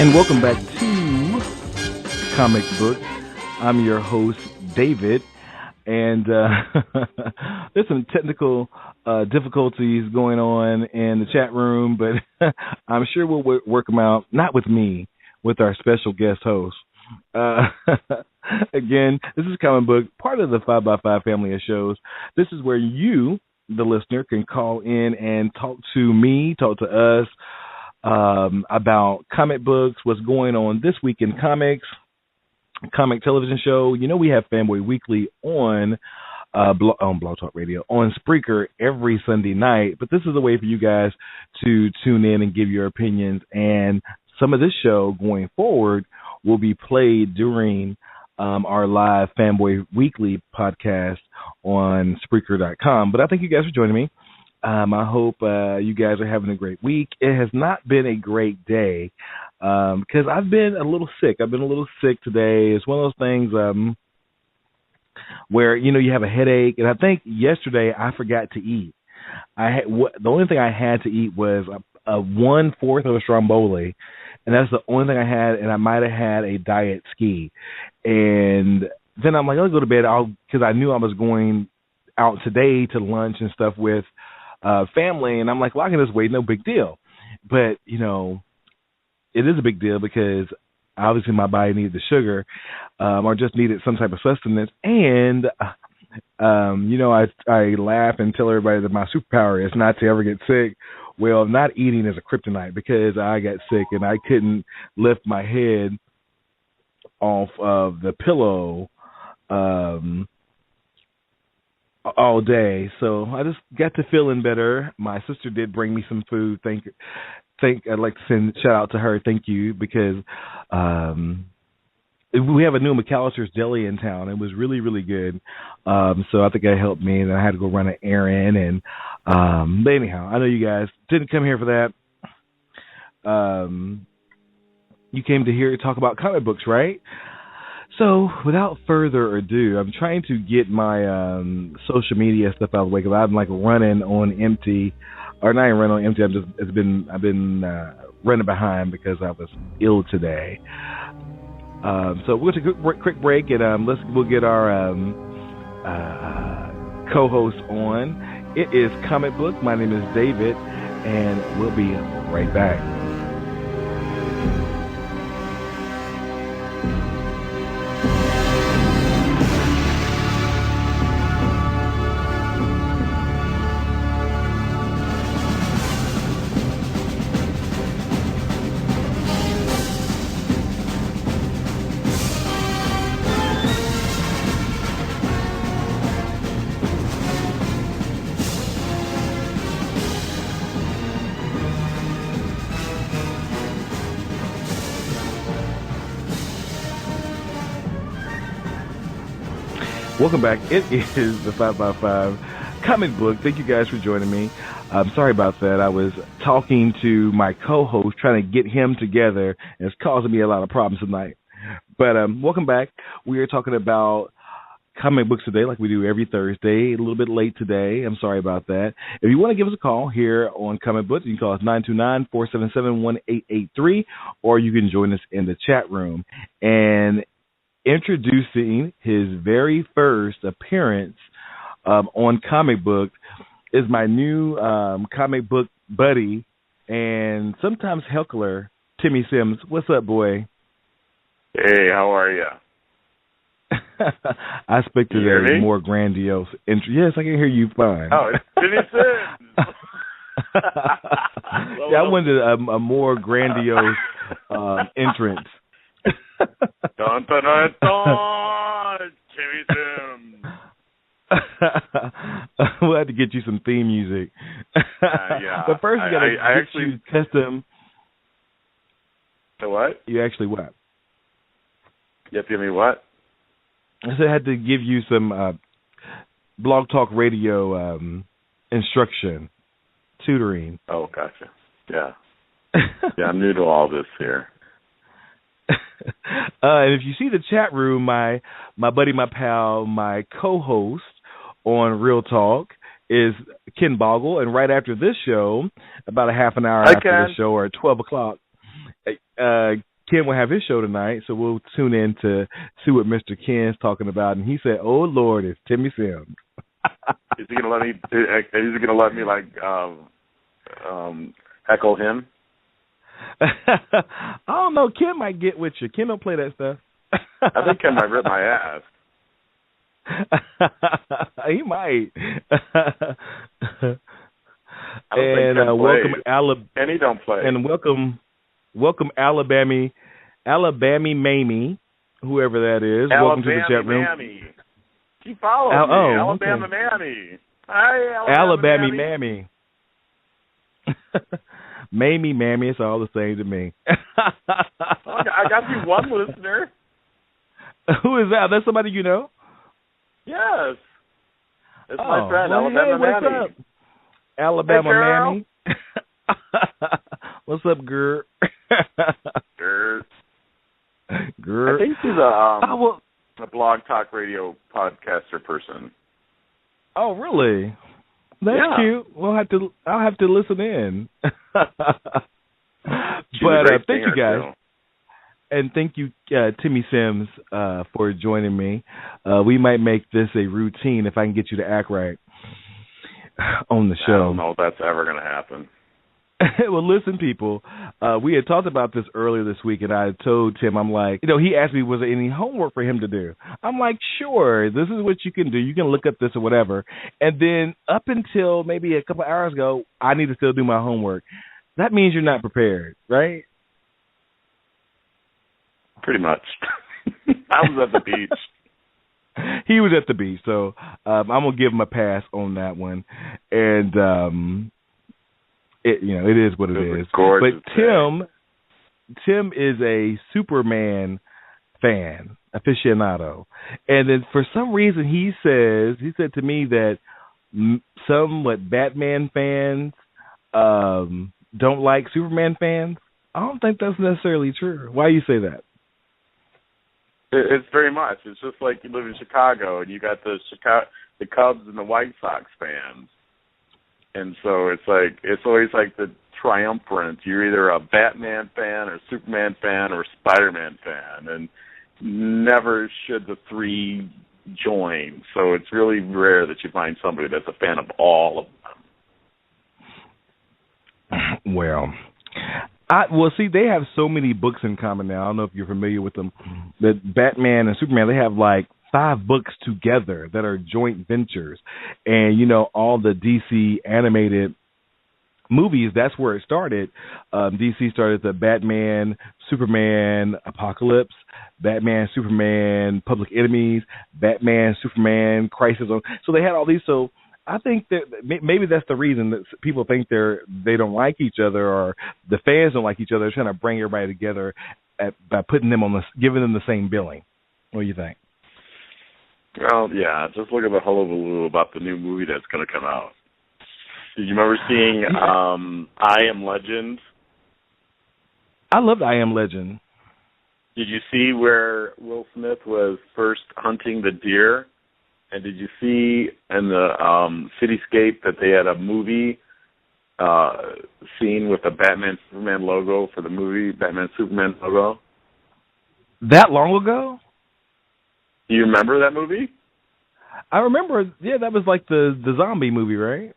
And welcome back to Comic Book. I'm your host, David, and there's some technical difficulties going on in the chat room, but I'm sure we'll work them out, not with me, with our special guest host. Again, this is Comic Book, part of the 5x5 family of shows. This is where you, the listener, can call in and talk to me, talk to us, about comic books, what's going on this week in comics, comic television show. You know, we have Fanboy Weekly on Blog Talk Radio, on Spreaker every Sunday night, but this is a way for you guys to tune in and give your opinions, and some of this show going forward will be played during our live Fanboy Weekly podcast on Spreaker.com. But I thank you guys for joining me. I hope you guys are having a great week. It has not been a great day because I've been a little sick. I've been a little sick today. It's one of those things where, you know, you have a headache. And I think yesterday I forgot to eat. The only thing I had to eat was a 1/4 of a stromboli. And that's the only thing I had. And I might have had a diet ski. And then I'm like, I'll go to bed because I knew I was going out today to lunch and stuff with family, and I'm like, well, I can just wait, no big deal. But, you know, it is a big deal because obviously my body needed the sugar or just needed some type of sustenance. And, you know, I laugh and tell everybody that my superpower is not to ever get sick. Well, not eating is a kryptonite because I got sick and I couldn't lift my head off of the pillow all day, so I just got to feeling better. My sister did bring me some food. I'd like to send shout out to her. Thank you, because we have a new McAllister's Deli in town. It was really, really good. So I think that helped me, and I had to go run an errand. And but anyhow, I know you guys didn't come here for that. You came to hear talk about comic books, right? So, without further ado, I'm trying to get my social media stuff out of the way because I'm like running on empty, or not even running on empty. I've been running behind because I was ill today. So we'll take a quick break and we'll get our co-host on. It is Comic Book. My name is David, and we'll be right back. Welcome back. It is the 5x5 Comic Book. Thank you guys for joining me. I'm sorry about that. I was talking to my co-host, trying to get him together, and it's causing me a lot of problems tonight. But welcome back. We are talking about comic books today, like we do every Thursday. A little bit late today. I'm sorry about that. If you want to give us a call here on Comic Books, you can call us 929-477-1883, or you can join us in the chat room. And introducing his very first appearance on Comic Book is my new comic book buddy and sometimes heckler, Timmy Simms. What's up, boy? Hey, how are you? I expected a more grandiose intro. Yes, I can hear you fine. Oh, it's Timmy Simms. Yeah, I wanted a more grandiose entrance. Dun, dun, dun, dun, Timmy Simms. We'll have to get you some theme music. Yeah. But first, we got to get you custom. The what? You actually what? You have to give me what? I said I had to give you some Blog Talk Radio instruction, tutoring. Oh, gotcha. Yeah. Yeah, I'm new to all this here. And if you see the chat room, my buddy, my pal, my co-host on Real Talk is Ken Boggle. And right after this show, about a half an hour after the show, or at 12 o'clock, Ken will have his show tonight, so we'll tune in to see what Mr. Ken's talking about. And he said, "Oh Lord, it's Timmy Simms." Is he gonna let me? Is he gonna let me heckle him? I don't know. Ken might get with you. Ken don't play that stuff. I think Ken might rip my ass. He might. I don't think Ken welcome and he don't play. And welcome Alabama Mamie, whoever that is. Welcome to the chat room. Mammy. She follows me. Alabama okay. Mammy. Hi, Alabama Mammy. Mammy, it's all the same to me. I got you one listener. Who is that? That's somebody you know? Yes. It's my friend, well, Alabama what's Mammy. Up? Alabama hey, Mammy. What's up, Gert? Gert. Gert. I think she's a blog talk radio podcaster person. Oh, really? That's cute. I'll have to listen in. But thank you guys. Too. And thank you, Timmy Simms, for joining me. We might make this a routine if I can get you to act right on the show. I don't know if that's ever going to happen. Well, listen, people, we had talked about this earlier this week, and I told Tim, I'm like, he asked me, was there any homework for him to do? I'm like, sure, this is what you can do. You can look up this or whatever. And then up until maybe a couple hours ago, I need to still do my homework. That means you're not prepared, right? Pretty much. I was at the beach. He was at the beach, so I'm going to give him a pass on that one. And, it is what it is. But Tim is a Superman fan, aficionado. And then for some reason he said to me that some Batman fans don't like Superman fans. I don't think that's necessarily true. Why do you say that? It's very much. It's just like you live in Chicago and you got the Cubs and the White Sox fans. And so it's always like the triumvirate. You're either a Batman fan or Superman fan or Spider-Man fan, and never should the three join. So it's really rare that you find somebody that's a fan of all of them. Well, see, they have so many books in common now. I don't know if you're familiar with them. That Batman and Superman, they have like 5 books together that are joint ventures. And, all the DC animated movies, that's where it started. DC started the Batman, Superman, Apocalypse, Batman, Superman, Public Enemies, Batman, Superman, Crisis on. So they had all these. So I think that maybe that's the reason that people think they don't like each other, or the fans don't like each other. They're trying to bring everybody together by putting them giving them the same billing. What do you think? Well, yeah, just look at the hullabaloo about the new movie that's going to come out. Did you remember seeing I Am Legend? I loved I Am Legend. Did you see where Will Smith was first hunting the deer? And did you see in the Cityscape that they had a movie scene with the Batman Superman logo for the movie, Batman Superman logo? That long ago? Do you remember that movie? I remember, yeah, that was like the zombie movie, right?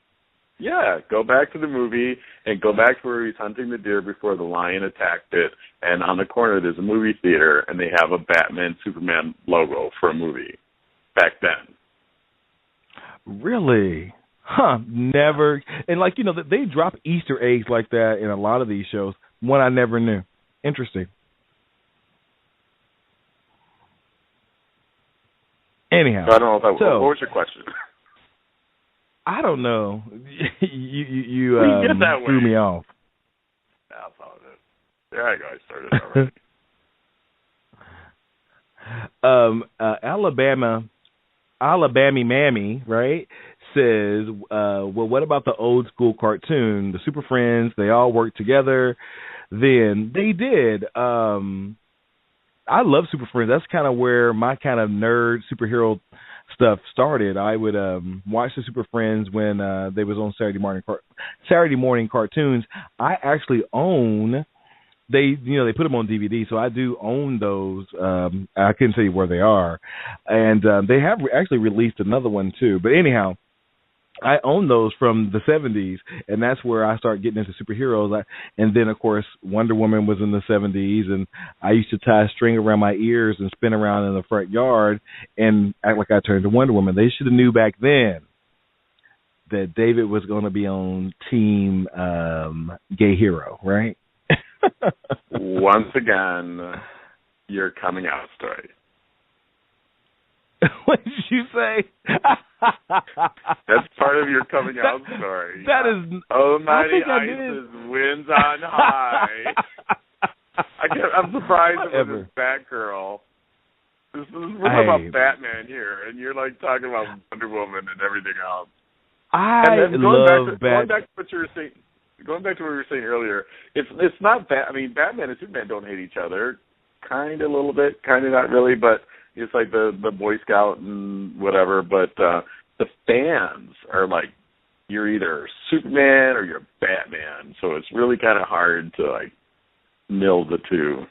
Yeah, go back to the movie and go back to where he's hunting the deer before the lion attacked it. And on the corner there's a movie theater, and they have a Batman Superman logo for a movie back then. Really? Huh, never. And they drop Easter eggs like that in a lot of these shows. One I never knew. Interesting. Anyhow. I don't know what was your question? I don't know. You get that threw way. me off. That's all it is. There I go. I started already. Alabama Mammy, right, says, well, what about the old school cartoon, the Super Friends? They all worked together. Then they did. I love Super Friends. That's kind of where my kind of nerd superhero stuff started. I would watch the Super Friends when they was on Saturday morning cartoons. I actually own they put them on DVD, so I do own those. I couldn't tell you where they are, and they have actually released another one too. But anyhow, I own those from the 70s, and that's where I started getting into superheroes. And then, of course, Wonder Woman was in the 70s, and I used to tie a string around my ears and spin around in the front yard and act like I turned to Wonder Woman. They should have knew back then that David was going to be on Team Gay Hero, right? Once again, your coming out story. What did you say? That's part of your coming out story. That is Almighty Isis wins on high. I'm surprised it was Batgirl. We're talking about Batman here, and you're like talking about Wonder Woman and everything else. Going back to what you were saying. Going back to what we were saying earlier, it's not I mean, Batman and Superman don't hate each other. Kind of a little bit, kind of not really, but it's like the Boy Scout and whatever. But the fans are like, you're either Superman or you're Batman. So it's really kind of hard to like mill the two.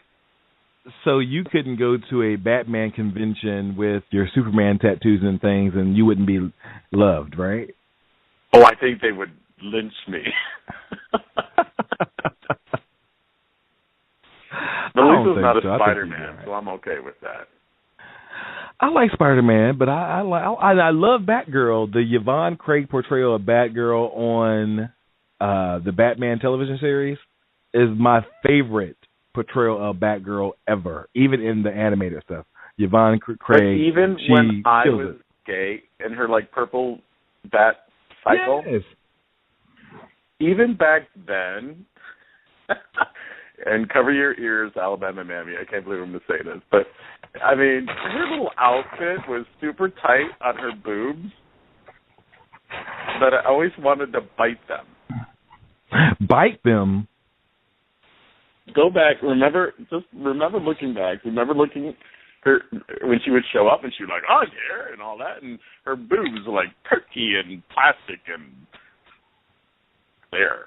So you couldn't go to a Batman convention with your Superman tattoos and things, and you wouldn't be loved, right? Oh, I think they would lynch me. But Lisa's not a Spider-Man, so I'm okay with that. I like Spider-Man, but I love Batgirl. The Yvonne Craig portrayal of Batgirl on the Batman television series is my favorite portrayal of Batgirl ever, even in the animated stuff. Yvonne Craig. But even when I was gay in her like purple bat cycle, yes. Even back then, and cover your ears, Alabama Mammy. I can't believe I'm going to say this, but I mean, her little outfit was super tight on her boobs, but I always wanted to bite them. Bite them? Go back. Remember looking back. Remember looking her when she would show up and she was like, "Oh yeah," and all that, and her boobs were like turkey and plastic and there.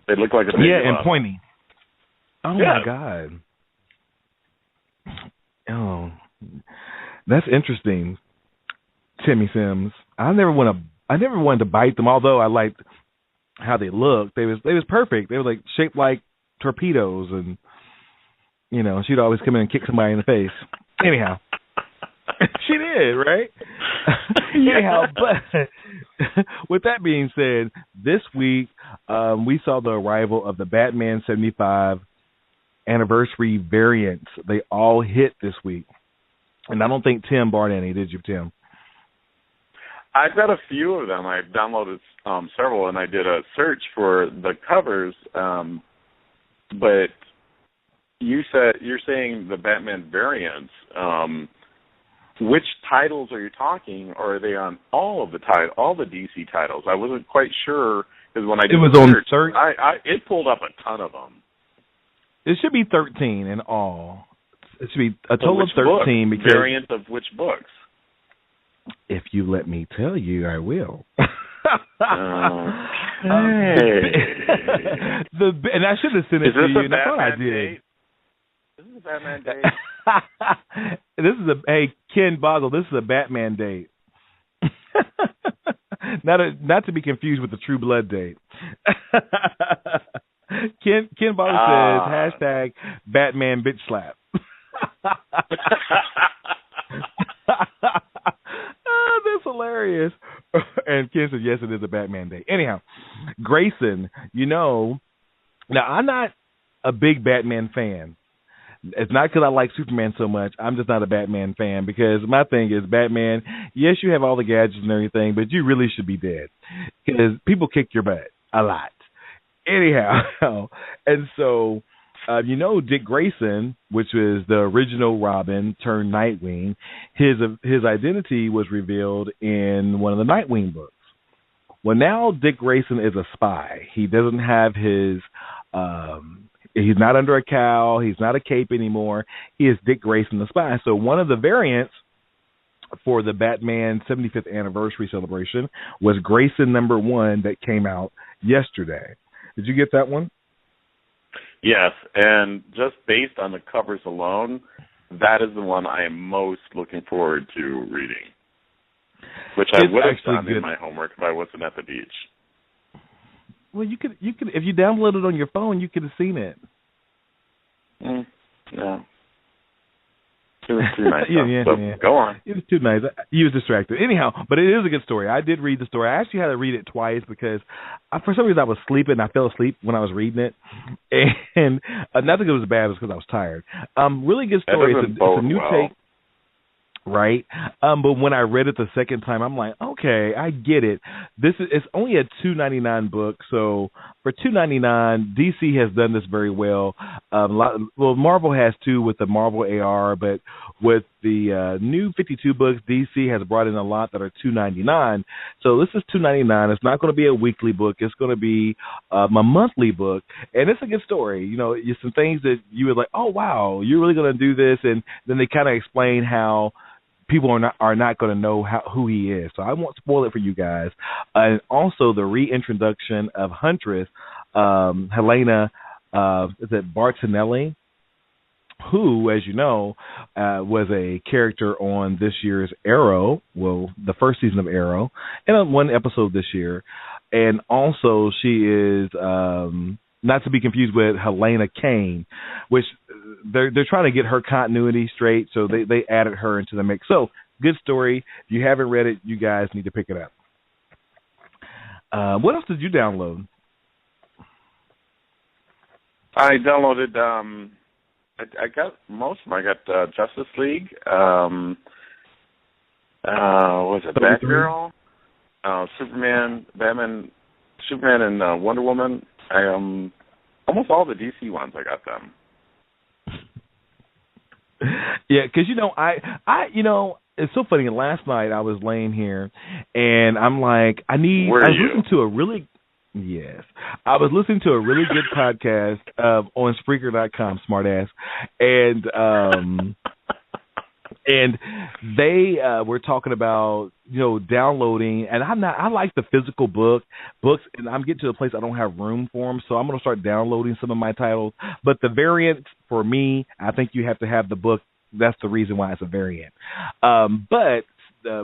They look like a baby and pointy. Oh yeah. My God. Oh, that's interesting, Timmy Simms. I never wanted to bite them, although I liked how they looked. They was perfect. They were like shaped like torpedoes, and she'd always come in and kick somebody in the face. Anyhow, she did, right? Anyhow, but with that being said, this week we saw the arrival of the Batman 75 anniversary variants. They all hit this week, and I don't think Tim bought any. Did you, Tim? I've got a few of them. I've downloaded several, and I did a search for the covers. But you're saying the Batman variants. Which titles are you talking, or are they on all the DC titles? I wasn't quite sure because when I did it was the search, it pulled up a ton of them. It should be 13 in all. It should be a total of 13 because variants of which books? If you let me tell you, I will. And I should have sent it to you, and I thought I did. This is a Batman date. Hey, Ken Boggle, this is a Batman date. Not to be confused with the True Blood date. Ken Boggle says #Batman bitch slap. That's hilarious. And Ken said, yes, it is a Batman day. Anyhow, Grayson, now I'm not a big Batman fan. It's not because I like Superman so much. I'm just not a Batman fan because my thing is Batman, yes, you have all the gadgets and everything, but you really should be dead because people kick your butt a lot. Anyhow, and so, Dick Grayson, which was the original Robin turned Nightwing, his identity was revealed in one of the Nightwing books. Well, now Dick Grayson is a spy. He doesn't have his... he's not under a cowl. He's not a cape anymore. He is Dick Grayson the spy. So one of the variants for the Batman 75th anniversary celebration was Grayson #1 that came out yesterday. Did you get that one? Yes, and just based on the covers alone, that is the one I am most looking forward to reading, which I would have done in my homework if I wasn't at the beach. Well, you could if you downloaded it on your phone, you could have seen it. Yeah. It was too nice. Yeah. Go on. It was too nice. You was distracted. Anyhow, but it is a good story. I did read the story. I actually had to read it twice because for some reason I was sleeping. I fell asleep when I was reading it. And not that it was bad, it was because I was tired. Really good story. It's a new take. Right, but when I read it the second time, I'm like, okay, I get it. It's only a $2.99 book, so for $2.99, DC has done this very well. Marvel has too with the Marvel AR, but with the new 52 books, DC has brought in a lot that are $2.99. So this is $2.99. It's not going to be a weekly book. It's going to be a monthly book, and it's a good story. You know, it's some things that you would like. Oh wow, you're really going to do this, and then they kind of explain how people are not going to know who he is. So I won't spoil it for you guys. And also the reintroduction of Huntress, Helena, is it Bartonelli, who, as you know, was a character on this year's Arrow, the first season of Arrow, and on one episode this year. And also she is not to be confused with Helena Kane, which they're trying to get her continuity straight, so they added her into the mix. So, good story. If you haven't read it, you guys need to pick it up. What else did you download? I downloaded, I got most of them. I got Justice League, what was it, Batgirl, Superman, Batman, Superman and Wonder Woman. Almost all the DC ones, I got them. Yeah, because it's so funny. Last night I was laying here, and I'm like, I was listening to a really good podcast on Spreaker.com, smartass, and they were talking about downloading, and I like the physical books, and I'm getting to the place I don't have room for them, so I'm going to start downloading some of my titles. But the variant for me, I think you have to have the book. That's the reason why it's a variant. But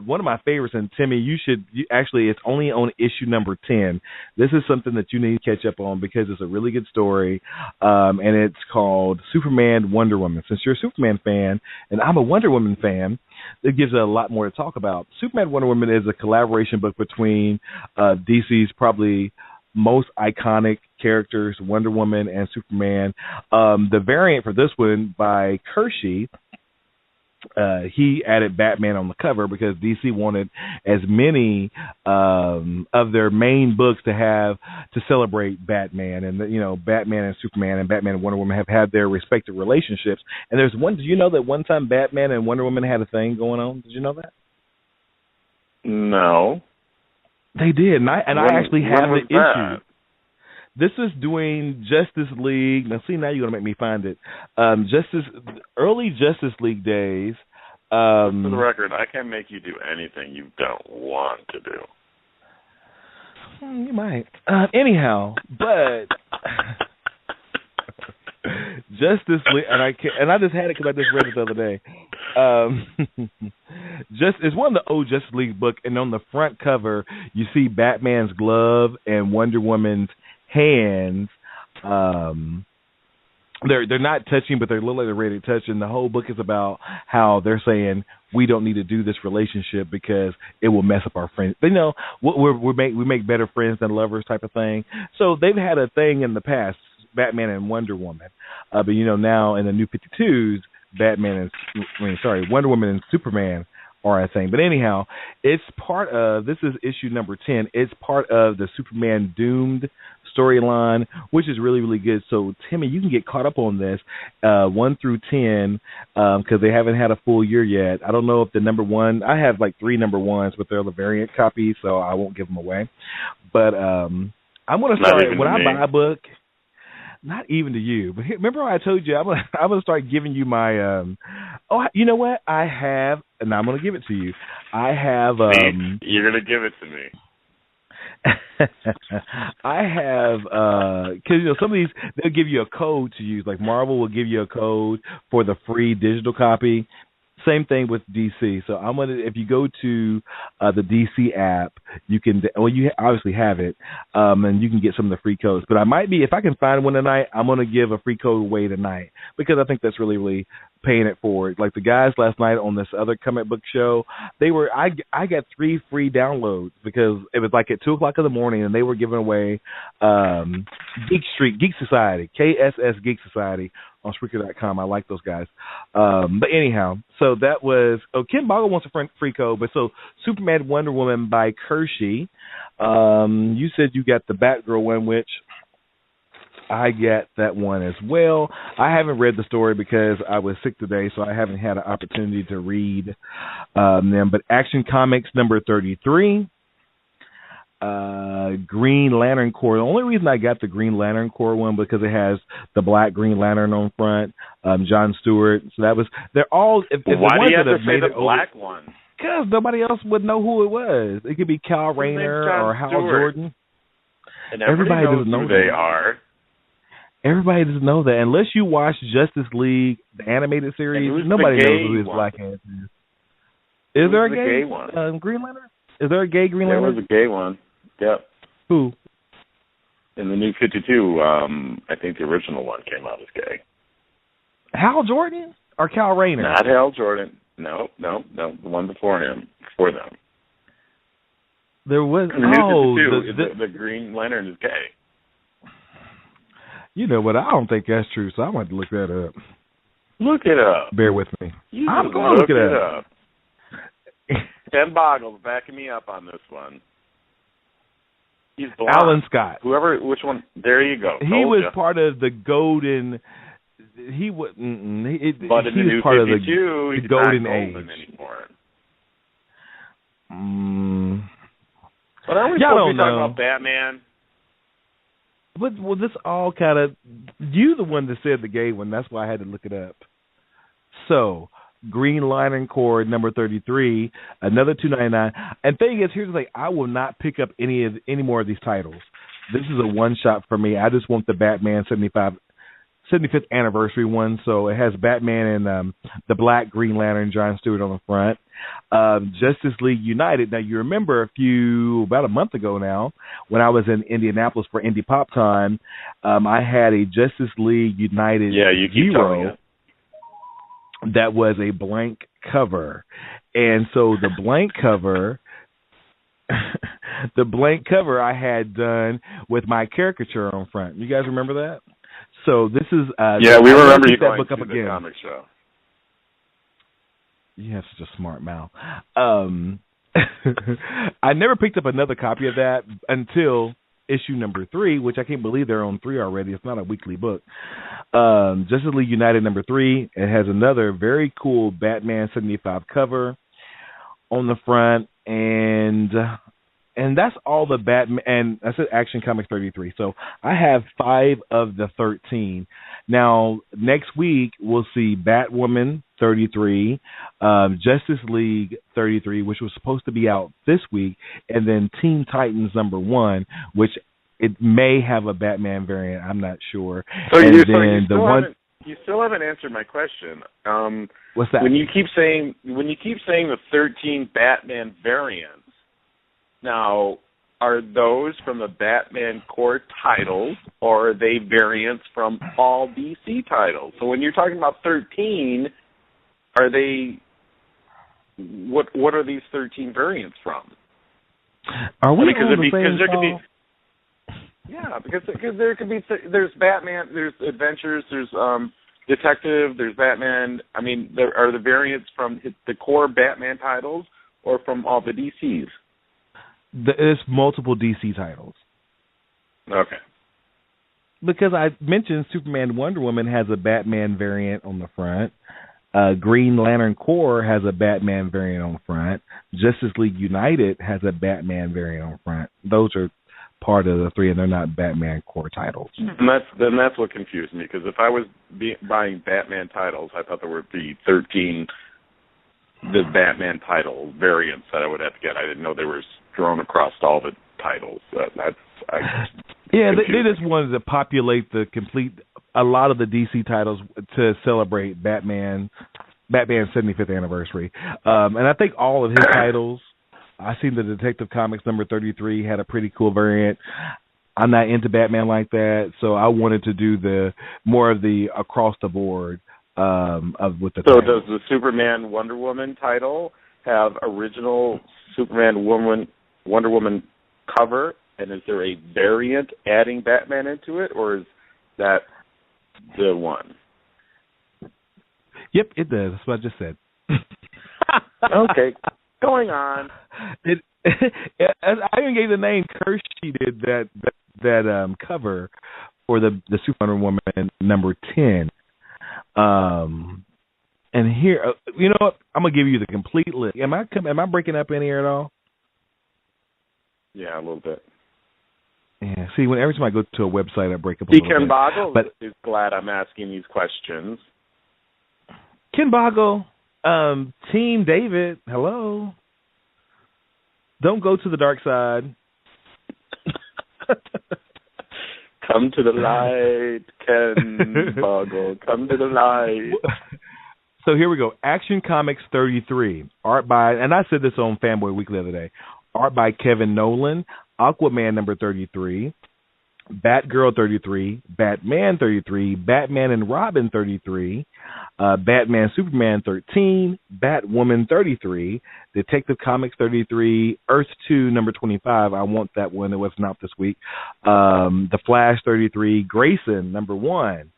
one of my favorites, and Timmy, it's only on issue number 10. This is something that you need to catch up on because it's a really good story, and it's called Superman Wonder Woman. Since you're a Superman fan and I'm a Wonder Woman fan, it gives it a lot more to talk about. Superman Wonder Woman is a collaboration book between DC's probably most iconic characters, Wonder Woman and Superman. The variant for this one by Kershey, he added Batman on the cover because DC wanted as many of their main books to celebrate Batman, and Batman and Superman and Batman and Wonder Woman have had their respective relationships. And there's one. Did you know that one time Batman and Wonder Woman had a thing going on? Did you know that? No. They did, and I actually have the issue. This is doing Justice League. Now, see, now you're going to make me find it. Early Justice League days. For the record, I can't make you do anything you don't want to do. You might. Anyhow, but Justice League, and I just had it because I just read it the other day. It's one of the old Justice League book, and on the front cover, you see Batman's glove and Wonder Woman's hands. They're not touching, but they're literally ready to touch. And the whole book is about how they're saying we don't need to do this relationship because it will mess up our friends. They know we make better friends than lovers type of thing. So they've had a thing in the past, Batman and Wonder Woman, but now in the new 52s, Wonder Woman and Superman are a thing. But anyhow, it's part of, this is issue number 10. It's part of the Superman Doomed storyline, which is really, really good. So, Timmy, you can get caught up on this 1 through 10 because they haven't had a full year yet. I don't know if the number one, I have like 3 number ones, but they're the variant copies, so I won't give them away. But I'm going to start, when I buy a book, not even to you, but remember I told you I'm gonna start giving you my you know what I have, and I'm gonna give it to you. I have you're gonna give it to me. I have because some of these they'll give you a code to use. Like Marvel will give you a code for the free digital copy. Same thing with DC. So I'm gonna if you go to the DC app, you can you obviously have it, and you can get some of the free codes. But I might be if I can find one tonight, I'm gonna give a free code away tonight because I think that's really really paying it forward. Like the guys last night on this other comic book show, I got 3 free downloads because it was like at 2:00 in the morning and they were giving away Geek Society, KSS Geek Society on Spreaker.com. I like those guys. But anyhow, so that was Ken Boggle wants a free code, but so Superman Wonder Woman by Kershey. You said you got the Batgirl one, which I get that one as well. I haven't read the story because I was sick today, so I haven't had an opportunity to read them. But Action Comics number 33, Green Lantern Corps. The only reason I got the Green Lantern Corps one because it has the black Green Lantern on front, John Stewart. So that was they're all. If why do you have to say the black one? Because nobody else would know who it was. It could be Kal Rayner or Hal Jordan. And everybody knows who they are. Everybody doesn't know that unless you watch Justice League, the animated series. Nobody knows who his black ass is. Is there a gay one? Green Lantern? Is there a gay Green Lantern? There was a gay one. Yep. Who? In the New 52, I think the original one came out as gay. Hal Jordan or Kal Rayner? Not Hal Jordan. No. The one before him. Before them. There was. In the New 52, the Green Lantern is gay. You know what? I don't think that's true, so I'm going to look that up. Look it up. Bear with me. I'm going to look it up. Ken Boggles backing me up on this one. He's blonde. Alan Scott. Which one? There you go. He was part of the Golden. He was. But in the New 52, he's Golden Age anymore. But aren't we supposed to be talking about Batman? Well, this all kind of you the one that said the gay one. That's why I had to look it up. So, Green Lantern Corps number 33, another $2.99. And thing is, here's the thing: I will not pick up any more of these titles. This is a one shot for me. I just want the Batman 75th anniversary one. So it has Batman and the Black Green Lantern, John Stewart on the front. Justice League United. Now, you remember about a month ago now, when I was in Indianapolis for Indie Pop Time, I had a Justice League United Zero that was a blank cover. And so the blank cover... the blank cover I had done with my caricature on front. You guys remember that? So this is... we remember you going to the comic show. You have such a smart mouth. I never picked up another copy of that until issue number 3, which I can't believe they're on 3 already. It's not a weekly book. Justice League United number 3. It has another very cool Batman 75 cover on the front, and that's all the Batman. And I said Action Comics 33. So I have 5 of the 13. Now next week we'll see Batwoman 33, Justice League 33, which was supposed to be out this week, and then Teen Titans number 1, which it may have a Batman variant. I'm not sure. So you still haven't answered my question. What's that? When you keep saying the 13 Batman variants, now are those from the Batman core titles, or are they variants from all DC titles? So when you're talking about 13, are they what are these 13 variants from? Are we on the same call? Because there could be there's Batman, there's Adventures, there's Detective, there's Batman. I mean, there are the variants from the core Batman titles or from all the DCs. There's multiple DC titles. Okay. Because I mentioned Superman Wonder Woman has a Batman variant on the front. Green Lantern Corps has a Batman variant on the front. Justice League United has a Batman variant on the front. Those are part of the 3, and they're not Batman core titles. And that's what confused me, because if I was buying Batman titles, I thought there would be 13 the Batman title variants that I would have to get. I didn't know they were thrown across all the titles. They just wanted to populate a lot of the DC titles to celebrate Batman's 75th anniversary. And I think all of his titles, I seen the Detective Comics number 33 had a pretty cool variant. I'm not into Batman like that, so I wanted to do more of the across the board with the So titles. does the Superman Wonder Woman title have original Superman Wonder Woman cover, and is there a variant adding Batman into it, or is that the one? Yep, it does. That's what I just said. Okay, going on. I even gave the name Kershey did that cover for the Superman Woman number 10. And here, you know what? I'm gonna give you the complete list. Am I breaking up any here at all? Yeah, a little bit. Yeah. See, every time I go to a website, I break up a little bit. Ken Boggle but is glad I'm asking these questions. Ken Boggle, Team David, hello. Don't go to the dark side. Come to the light, Ken Boggle. Come to the light. So here we go. Action Comics 33. Art by, and I said this on Fanboy Weekly the other day, art by Kevin Nolan. Aquaman number 33. Batgirl 33. Batman 33. Batman and Robin 33. Batman Superman 13. Batwoman 33. Detective Comics 33. Earth 2 number 25. I want that one. It wasn't out this week. The Flash 33. Grayson number 1.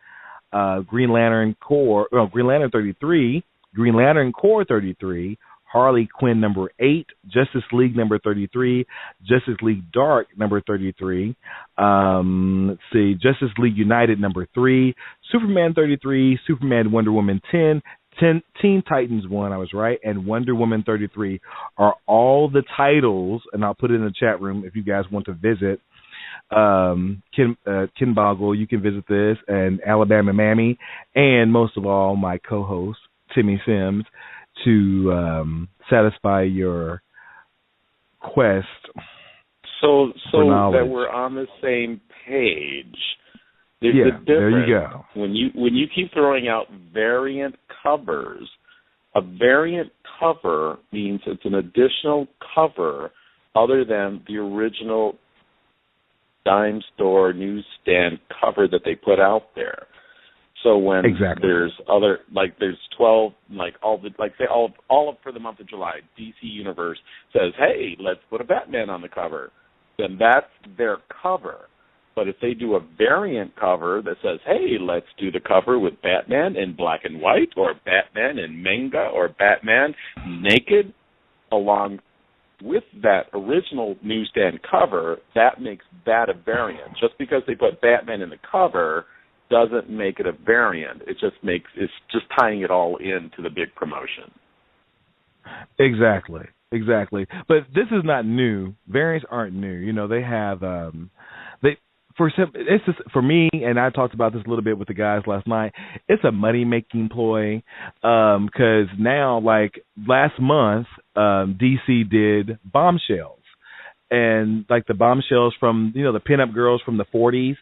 Green Lantern 33. Green Lantern Corps 33. Harley Quinn number 8, Justice League number 33, Justice League Dark number 33, let's see, Justice League United number 3, Superman 33, Superman Wonder Woman 10, Teen Titans 1, I was right, and Wonder Woman 33 are all the titles, and I'll put it in the chat room if you guys want to visit. Ken Boggle, you can visit this, and Alabama Mammy, and most of all, my co-host, Timmy Simms, to satisfy your quest. So that we're on the same page. There's a difference. There you go. When you keep throwing out variant covers, a variant cover means it's an additional cover other than the original dime store newsstand cover that they put out there. So when there's other, like there's 12, like all of for the month of July, DC Universe says, hey, let's put a Batman on the cover, then that's their cover. But if they do a variant cover that says, hey, let's do the cover with Batman in black and white, or Batman in manga, or Batman naked, along with that original newsstand cover, that makes that a variant. Just because they put Batman in the cover doesn't make it a variant. It's just tying it all into the big promotion. Exactly. But this is not new. Variants aren't new. You know, they have for me, and I talked about this a little bit with the guys last night. It's a money making ploy because now, like last month, DC did Bombshells, and like the Bombshells from the pinup girls from the 40s.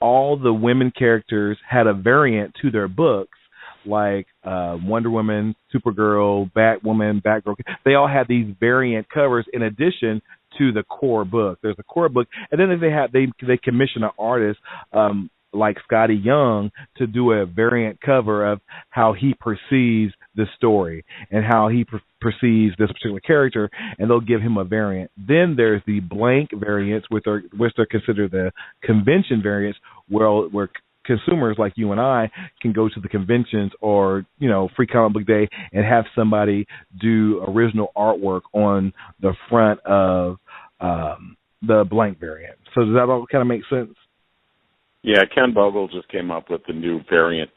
All the women characters had a variant to their books, like Wonder Woman, Supergirl, Batwoman, Batgirl. They all had these variant covers in addition to the core book. There's a core book, and then they commission an artist like Scotty Young to do a variant cover of how he perceives the story and how he perceives this particular character, and they'll give him a variant. Then there's the blank variants, which are considered the convention variants, where consumers like you and I can go to the conventions or Free Comic Book Day and have somebody do original artwork on the front of the blank variant. So does that all kind of make sense? Yeah, Ken Bogle just came up with the new variant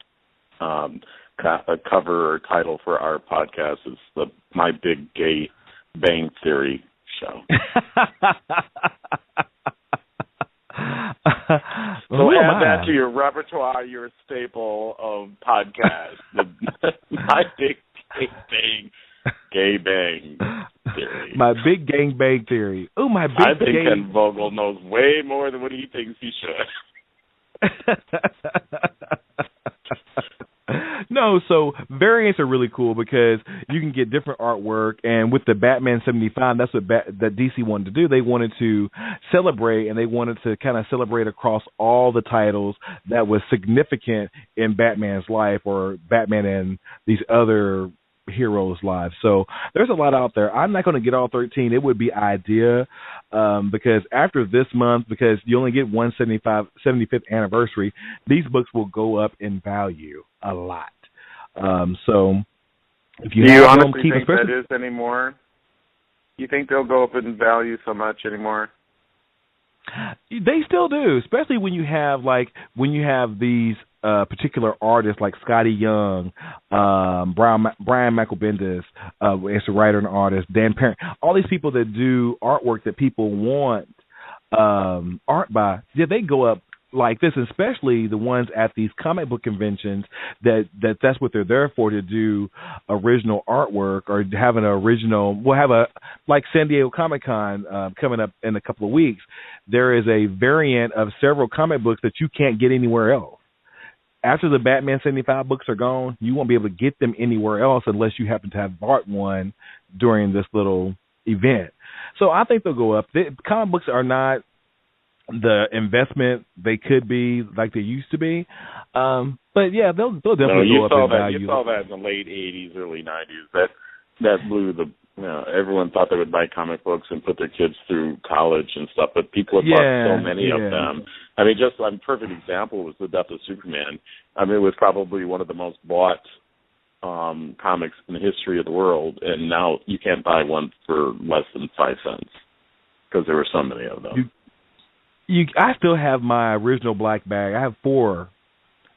cover or title for our podcast. It's My Big Gay Bang Theory Show. So add that to your repertoire, your staple of podcasts. My Big Gay Bang Theory. My big gangbang theory. Oh, my big I think Ken Vogel knows way more than what he thinks he should. No, so variants are really cool because you can get different artwork, and with the Batman 75, that's what that DC wanted to do. They wanted to celebrate, and they wanted to kind of celebrate across all the titles that was significant in Batman's life or Batman and these other heroes' lives. So there's a lot out there. I'm not going to get all 13. It would be idea because after this month, because you only get 75th anniversary, these books will go up in value a lot. So if you do you have honestly them, think that is anymore? You think they'll go up in value so much anymore? They still do, especially when you have these particular artists like Scotty Young, Brian Michael Bendis, as a writer and artist, Dan Parent, all these people that do artwork that people want art by. Yeah, they go up like this, especially the ones at these comic book conventions that's what they're there for, to do original artwork or have an original. We'll have like San Diego Comic-Con coming up in a couple of weeks. There is a variant of several comic books that you can't get anywhere else. After the Batman 75 books are gone, you won't be able to get them anywhere else unless you happen to have bought one during this little event. So I think they'll go up. Comic books are not the investment they could be like they used to be. But yeah, they'll definitely go up in value. You saw that in the late 80s, early 90s. That blew everyone thought they would buy comic books and put their kids through college and stuff, but people have bought so many of them. I mean, just a perfect example was The Death of Superman. I mean, it was probably one of the most bought comics in the history of the world, and now you can't buy one for less than 5 cents because there were so many of them. I still have my original black bag. I have 4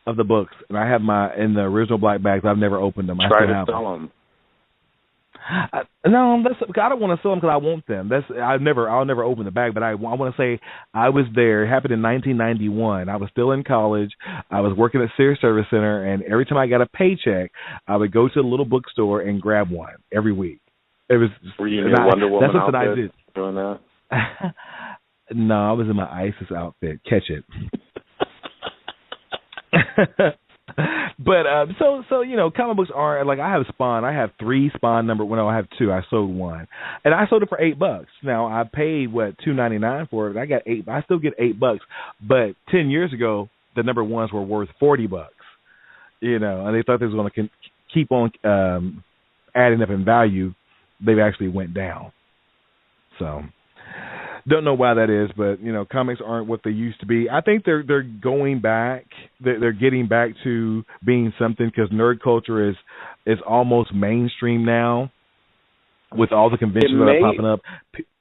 of the books, and I have in the original black bags. I've never opened them. Try to sell them. No, I don't want to sell them because I want them. I'll never open the bag. But I want to say I was there. It happened in 1991. I was still in college. I was working at Sears Service Center, and every time I got a paycheck, I would go to the little bookstore and grab one every week. It was. Were you in your Wonder Woman outfit? That's something I did. Doing that? No, I was in my ISIS outfit. Catch it. But so comic books are like, I have Spawn. I have 3 Spawn number. Well, no, I have 2. I sold 1, and I sold it for $8. Now I paid $2.99 for it. I got $8. I still get $8. But 10 years ago, the number 1s were worth $40. And they thought they was going to keep on adding up in value. They've actually went down. So. Don't know why that is, but comics aren't what they used to be. I think they're going back. They're getting back to being something because nerd culture is almost mainstream now. With all the conventions that are popping up,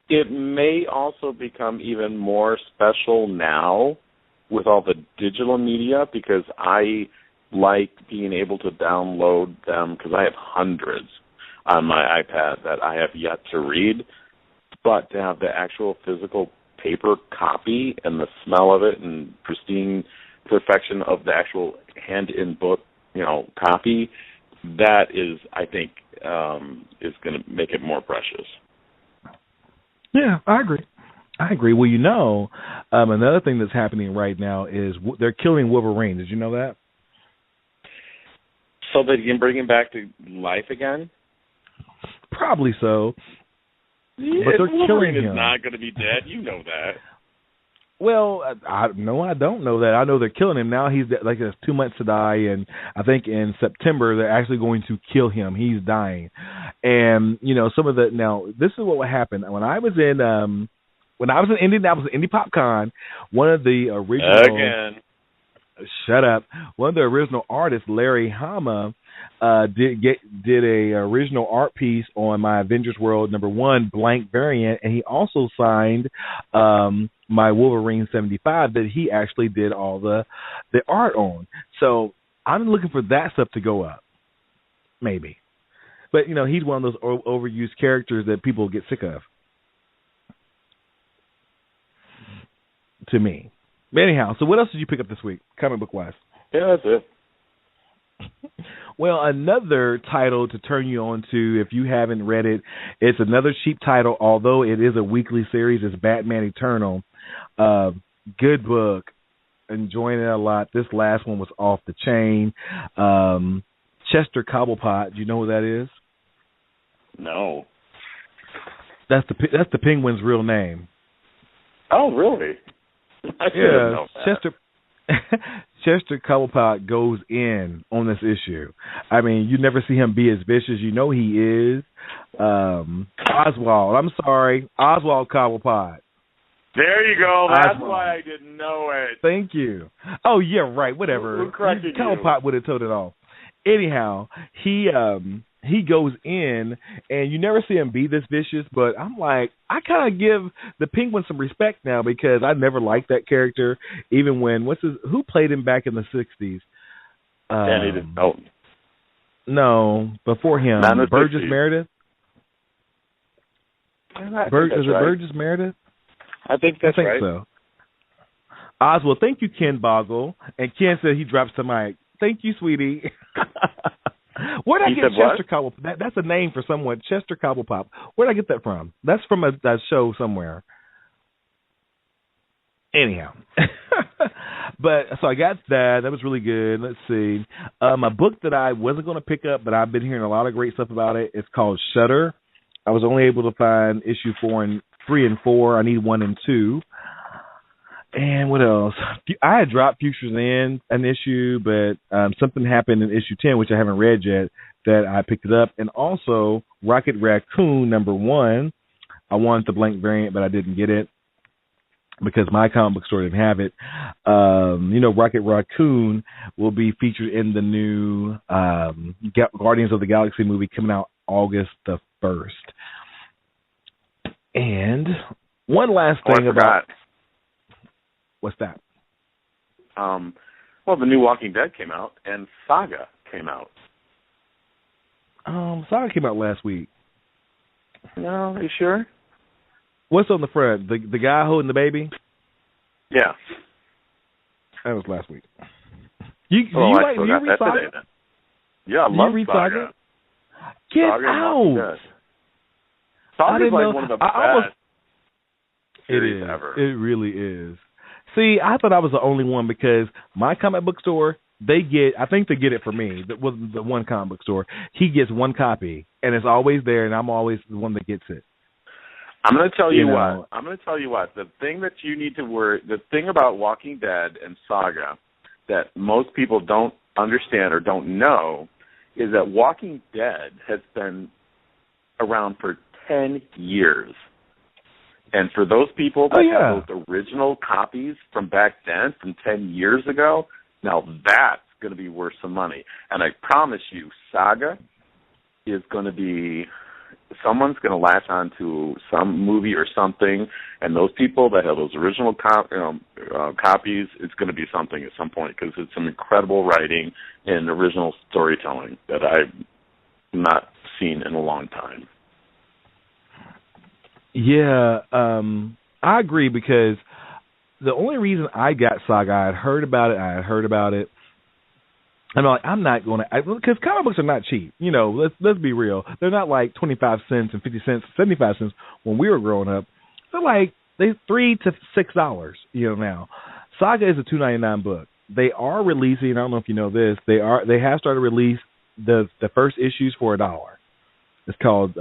it may also become even more special now with all the digital media because I like being able to download them because I have hundreds on my iPad that I have yet to read. But to have the actual physical paper copy and the smell of it and pristine perfection of the actual hand-in book, copy, that is, I think, is going to make it more precious. Yeah, I agree. Well, another thing that's happening right now is they're killing Wolverine. Did you know that? So that you can bring him back to life again? Probably so. Yeah, but they're killing him. Is not going to be dead. You know that. Well, I don't know that. I know they're killing him now. He's like there's 2 months to die, and I think in September they're actually going to kill him. He's dying, and some of the now this is what would happen when I was in Indianapolis Indie PopCon. One of the original again. Shut up. One of the original artists, Larry Hama, did a original art piece on my Avengers World #1 blank variant, and he also signed my Wolverine 75 that he actually did all the art on. So I'm looking for that stuff to go up, maybe. But he's one of those overused characters that people get sick of. To me. But anyhow, so what else did you pick up this week, comic book wise? Yeah, that's it. Well, another title to turn you on to, if you haven't read it, it's another cheap title, although it is a weekly series. It's Batman Eternal. Good book. Enjoying it a lot. This last one was off the chain. Chester Cobblepot. Do you know who that is? No. That's the Penguin's real name. Oh, really? I didn't know that. Chester Cobblepot goes in on this issue. I mean, you never see him be as vicious. You know he is. Oswald. I'm sorry. Oswald Cobblepot. There you go. That's why I didn't know it. Thank you. Oh, yeah, right. Whatever. Who corrected you? Cobblepot would have told it off. Anyhow, he goes in, and you never see him be this vicious, but I'm like, I kind of give the Penguin some respect now because I never liked that character, even when, who played him back in the 60s? Danny DeVito. No, before him. Burgess Meredith? Burgess Meredith? I think that's right. I think so. Oswald, thank you, Ken Boggle. And Ken said he drops the mic. Thank you, sweetie. Where did I get Chester Cobblepot? That's a name for someone, Chester Cobblepot. Where did I get that from? That's from a show somewhere. Anyhow. But so I got that. That was really good. Let's see. A book that I wasn't going to pick up, but I've been hearing a lot of great stuff about it. It's called Shutter. I was only able to find issue 3 and 4. I need 1 and 2. And what else? I had dropped Futures in an issue, but something happened in issue 10, which I haven't read yet, that I picked it up. And also Rocket Raccoon #1. I wanted the blank variant, but I didn't get it because my comic book store didn't have it. Rocket Raccoon will be featured in the new Guardians of the Galaxy movie coming out August the 1st. And one last thing about... What's that? The new Walking Dead came out, and Saga came out. Saga came out last week. No, are you sure? What's on the front? The guy holding the baby? Yeah. That was last week. You read Saga? Today, then. Yeah, I love Saga. Get out! Saga's like one of the best series ever. It really is. See, I thought I was the only one because my comic book store, I think they get it for me, the one comic book store. He gets one copy, and it's always there, and I'm always the one that gets it. I'm going to tell you what. The thing that you need to the thing about Walking Dead and Saga that most people don't understand or don't know is that Walking Dead has been around for 10 years. And for those people that have those original copies from back then, from 10 years ago, now that's going to be worth some money. And I promise you, Saga is going to be, someone's going to latch on to some movie or something, and those people that have those original copies, it's going to be something at some point because it's some incredible writing and original storytelling that I've not seen in a long time. Yeah, I agree because the only reason I got Saga, I had heard about it. I'm like, I'm not going to, because comic books are not cheap. Let's be real. They're not like 25 cents and 50 cents, 75 cents when we were growing up. They're like $3 to $6, now. Saga is a $2.99 book. They are releasing, I don't know if you know this, they have started to release the first issues for $1. It's called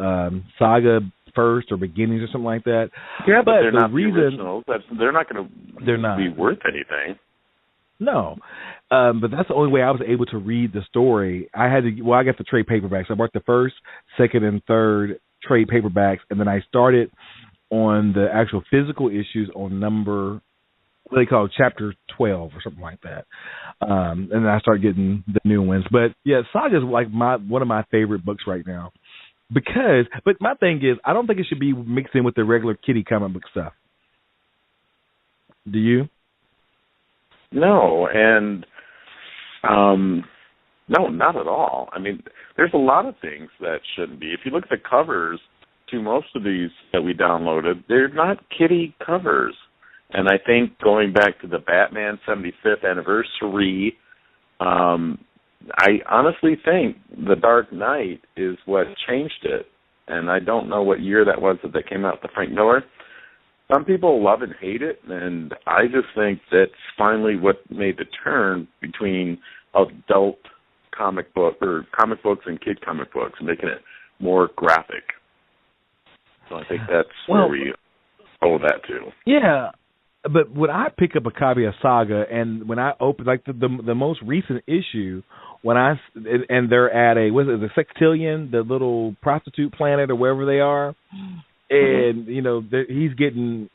Saga First or Beginnings or something like that. Yeah, but they're not the originals. They're not going to be worth anything. No, but that's the only way I was able to read the story. I got the trade paperbacks. I bought the first, second, and third trade paperbacks, and then I started on the actual physical issues on number, what they call chapter 12 or something like that. And then I started getting the new ones. But yeah, Saga is like one of my favorite books right now. But my thing is, I don't think it should be mixed in with the regular Kitty comic book stuff. Do you? No, and no, not at all. I mean, there's a lot of things that shouldn't be. If you look at the covers to most of these that we downloaded, they're not Kitty covers. And I think going back to the Batman 75th anniversary I honestly think The Dark Knight is what changed it. And I don't know what year that was that came out with Frank Miller. Some people love and hate it, and I just think that's finally what made the turn between adult comic books and kid comic books, making it more graphic. So I think that's where we owe that to. Yeah, but when I pick up a copy of Saga, and when I open like the most recent issue, and they're at the Sextillion, the little prostitute planet or wherever they are. And, he's getting,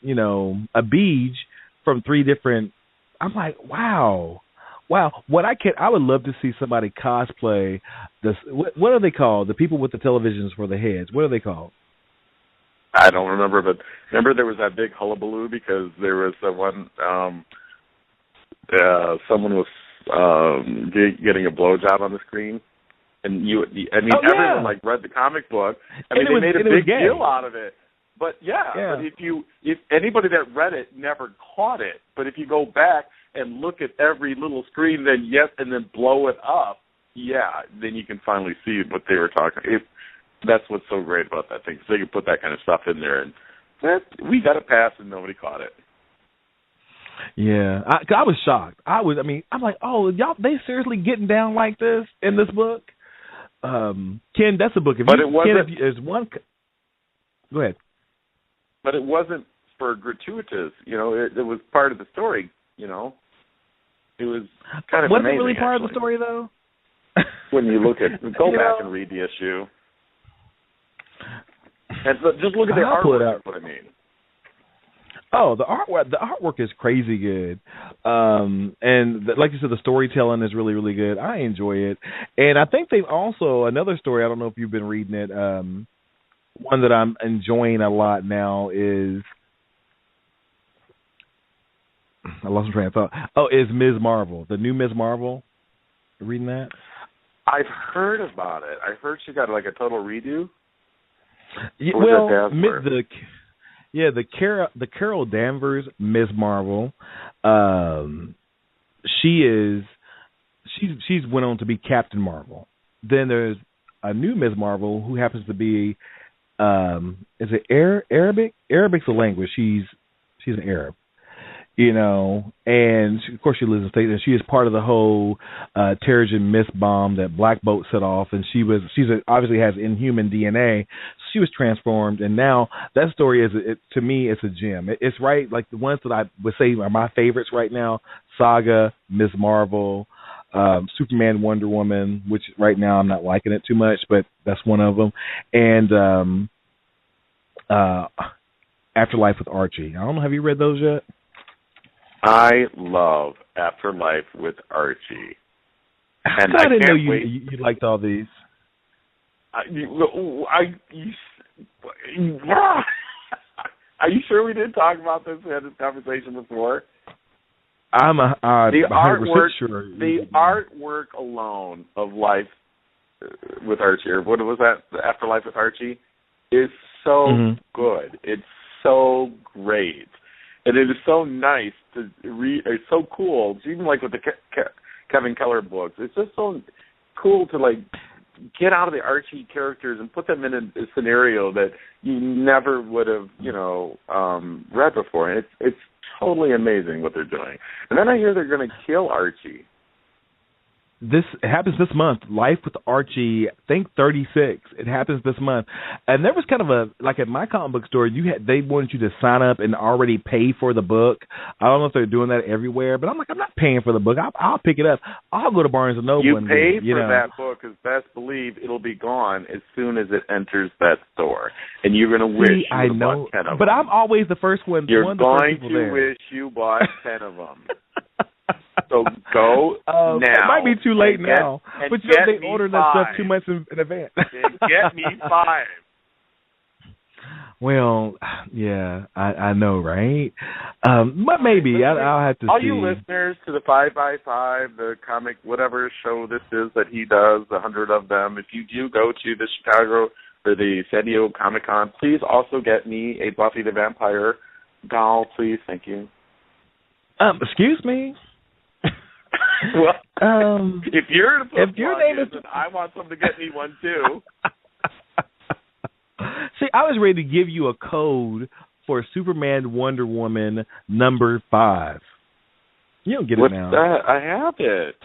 a beach from 3 different. I'm like, wow. I would love to see somebody cosplay this. What are they called? The people with the televisions for the heads. What are they called? I don't remember, but remember there was that big hullabaloo because there was someone was getting a blowjob on the screen. And everyone read the comic book. They made a big deal out of it. But but if anybody that read it never caught it, but if you go back and look at every little screen, then and then blow it up, then you can finally see what they were talking. That's what's so great about that thing. So they can put that kind of stuff in there, and we got a pass, and nobody caught it. Yeah, I was shocked. I'm like, oh, y'all, they seriously getting down like this in this book? Ken, that's a book. Go ahead. But it wasn't for gratuitous, it was part of the story, It was kind of wasn't amazing, it really part actually. of the story, though? When you look at, go back and read the issue. And just look at the artwork, that's what I mean. Oh, the artwork is crazy good. And like you said, the storytelling is really, really good. I enjoy it. And I think they've also, another story, I don't know if you've been reading it, one that I'm enjoying a lot now is, I lost my train of thought. Oh, is Ms. Marvel, the new Ms. Marvel. You reading that? I've heard about it. I heard she got like a total redo. Yeah, the Carol Danvers Ms. Marvel. She's went on to be Captain Marvel. Then there's a new Ms. Marvel who happens to be is it Arabic? Arabic's a language. She's an Arab, and of course she lives in the States, and she is part of the whole Terrigen Mist bomb that Black Bolt set off, and obviously has Inhuman DNA. She was transformed, and now that story to me, it's a gem. It's right, like the ones that I would say are my favorites right now: Saga, Ms. Marvel, Superman, Wonder Woman, which right now I'm not liking it too much, but that's one of them, and Afterlife with Archie. I don't know, have you read those yet? I love Afterlife with Archie. And I didn't know you liked all these. Are you sure we didn't talk about this? We had this conversation before. I'm the 100% artwork, sure. The artwork alone of Life with Archie, or what was that? The Afterlife with Archie, is so good. It's so great. And it is so nice to read. It's so cool. Even like with the Kevin Keller books, it's just so cool to like get out of the Archie characters and put them in a scenario that you never would have, read before. And it's totally amazing what they're doing. And then I hear they're going to kill Archie. It happens this month. Life with Archie, I think 36. It happens this month. And there was kind of like at my comic book store, they wanted you to sign up and already pay for the book. I don't know if they're doing that everywhere, but I'm like, I'm not paying for the book. I'll pick it up. I'll go to Barnes & Noble. You pay for that book, because best believe it'll be gone as soon as it enters that store. And you're going to wish you would have bought 10 of them. But I'm always the first one. You're going to wish you bought 10 of them. So go now. It might be too late now. But they order that stuff 2 months in advance. Get me 5. Well, yeah, I know, right? But maybe I'll have to all see. All you listeners to the 5x5, the comic, whatever show this is that he does, the 100 of them, if you do go to the Chicago or the San Diego Comic-Con, please also get me a Buffy the Vampire doll, please. Thank you. Excuse me? Well, if you're to put if your name is, then I want someone to get me one too. See, I was ready to give you a code for Superman Wonder Woman number 5. You don't get What's it now. That? I have it.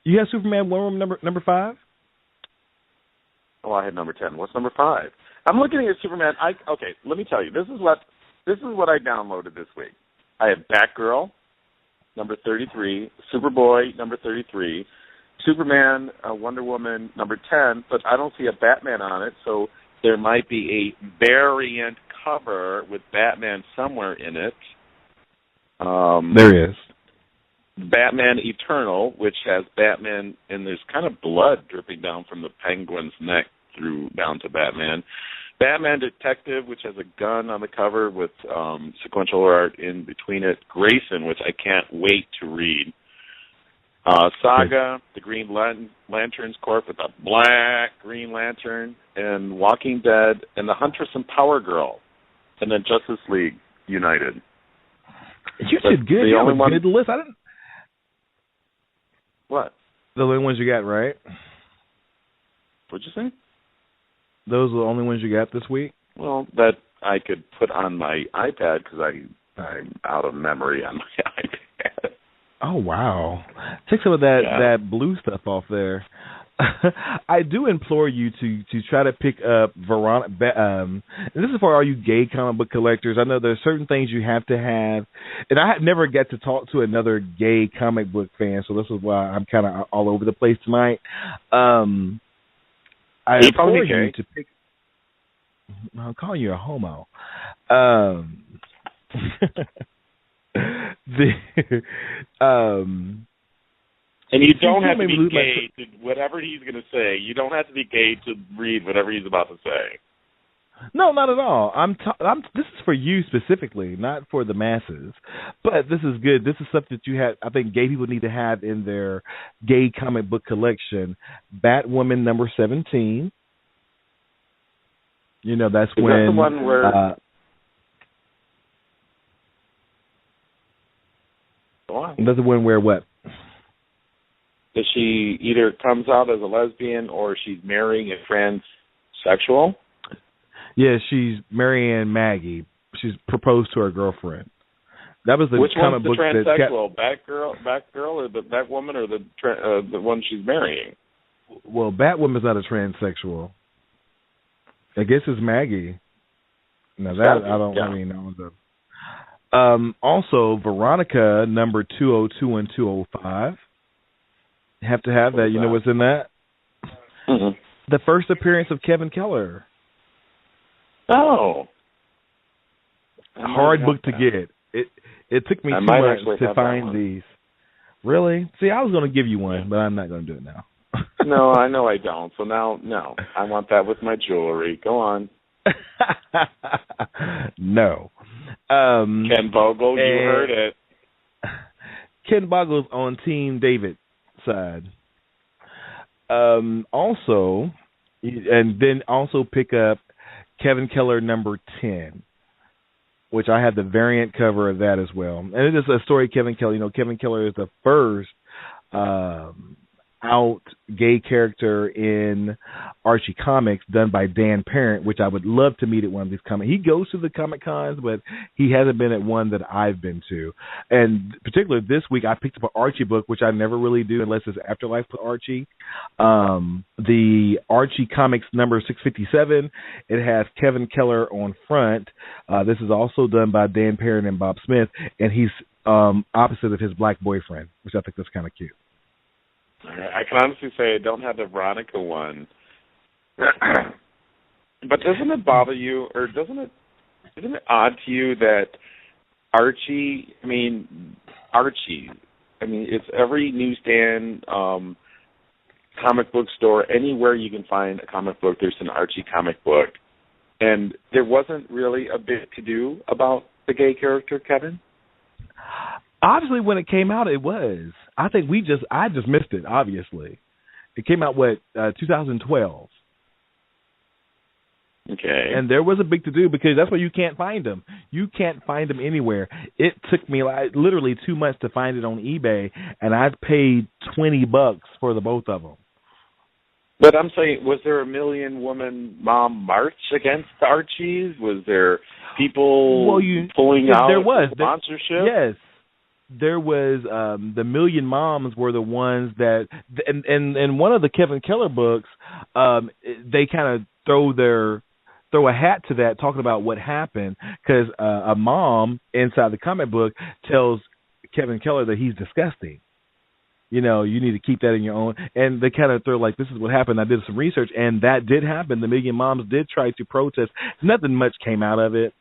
You have Superman Wonder Woman number 5? Oh, I had number 10. What's number 5? I'm looking at Superman. Okay, let me tell you. This is what I downloaded this week. I have Batgirl, number 33, Superboy, number 33, Superman, Wonder Woman, number 10, but I don't see a Batman on it, so there might be a variant cover with Batman somewhere in it. There is. Batman Eternal, which has Batman, and there's kind of blood dripping down from the Penguin's neck down to Batman. Batman Detective, which has a gun on the cover with sequential art in between it. Grayson, which I can't wait to read. Saga, the Green Lantern's Corp with a black Green Lantern, and Walking Dead, and the Huntress and Power Girl, and then Justice League United. You did good. You have a good list. I didn't. What? The only ones you got, right? What'd you say? Those are the only ones you got this week? Well, that I could put on my iPad because I'm out of memory on my iPad. Oh, wow. Take some of that blue stuff off there. I do implore you to try to pick up Veronica. And this is for all you gay comic book collectors. I know there's certain things you have to have, and I never get to talk to another gay comic book fan, so this is why I'm kind of all over the place tonight. I implore you to pick. I'll call you a homo. And you don't have to be gay to whatever he's going to say. You don't have to be gay to read whatever he's about to say. No, not at all. This is for you specifically, not for the masses. But this is good. This is stuff that I think gay people need to have in their gay comic book collection. Batwoman number 17. You know, that's when... Is that the one where... That's the one where what? That she either comes out as a lesbian or she's marrying a transsexual? Yeah, she's marrying Maggie. She's proposed to her girlfriend. That was the Which comic one's the book transsexual? Batgirl, or the Batwoman, or the one she's marrying? Well, Batwoman's not a transsexual. I guess it's Maggie. No, that I don't. Yeah. I mean, also, Veronica number 202 and 205. Have to have that. You know what's in that? Mm-hmm. The first appearance of Kevin Keller. Oh. Hard book to get. It took me 2 months to find these. Really? See, I was going to give you one, but I'm not going to do it now. No, I know I don't. So now, no. I want that with my jewelry. Go on. No. Ken Vogel, you heard it. Ken Vogel's on Team David's side. Also pick up Kevin Keller number 10, which I have the variant cover of that as well. And it is a story of Kevin Keller. You know, Kevin Keller is the first out gay character in Archie Comics done by Dan Parent, which I would love to meet at one of these comics. He goes to the Comic Cons, but he hasn't been at one that I've been to. And particularly this week, I picked up an Archie book, which I never really do unless it's Afterlife with Archie. The Archie Comics number 657. It has Kevin Keller on front. This is also done by Dan Parent and Bob Smith, and he's opposite of his black boyfriend, which I think that's kind of cute. I can honestly say I don't have the Veronica one. But doesn't it bother you, or isn't it odd to you that Archie, it's every newsstand, comic book store, anywhere you can find a comic book, there's an Archie comic book. And there wasn't really a bit to do about the gay character, Kevin? Obviously, when it came out, it was. I think I just missed it, obviously. It came out, 2012. Okay. And there was a big to-do because that's why you can't find them. You can't find them anywhere. It took me literally 2 months to find it on eBay, and I paid $20 for the both of them. But I'm saying, was there a Million Woman Mom march against the Archies? Was there people pulling out sponsorship? Yes. There was the Million Moms were the ones that, and one of the Kevin Keller books, they kind of throw a hat to that, talking about what happened, because a mom inside the comic book tells Kevin Keller that he's disgusting. You know, you need to keep that in your own. And they kind of throw like, this is what happened. I did some research, and that did happen. The Million Moms did try to protest. Nothing much came out of it.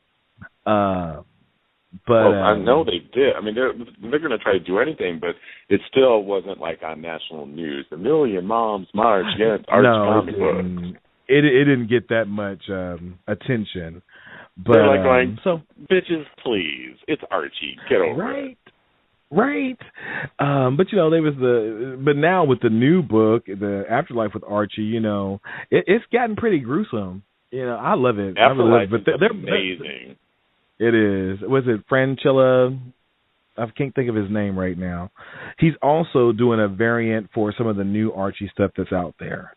But I know they did. I mean, they're going to try to do anything, but it still wasn't like on national news. The Million Moms march against Archie comic books. It didn't get that much attention. But they're like going, so bitches, please, it's Archie, get over it. Right. But you know, but now with the new book, The Afterlife with Archie, you know, it's gotten pretty gruesome. You know, I love it. Afterlife is amazing. It is. Was it Francella? I can't think of his name right now. He's also doing a variant for some of the new Archie stuff that's out there.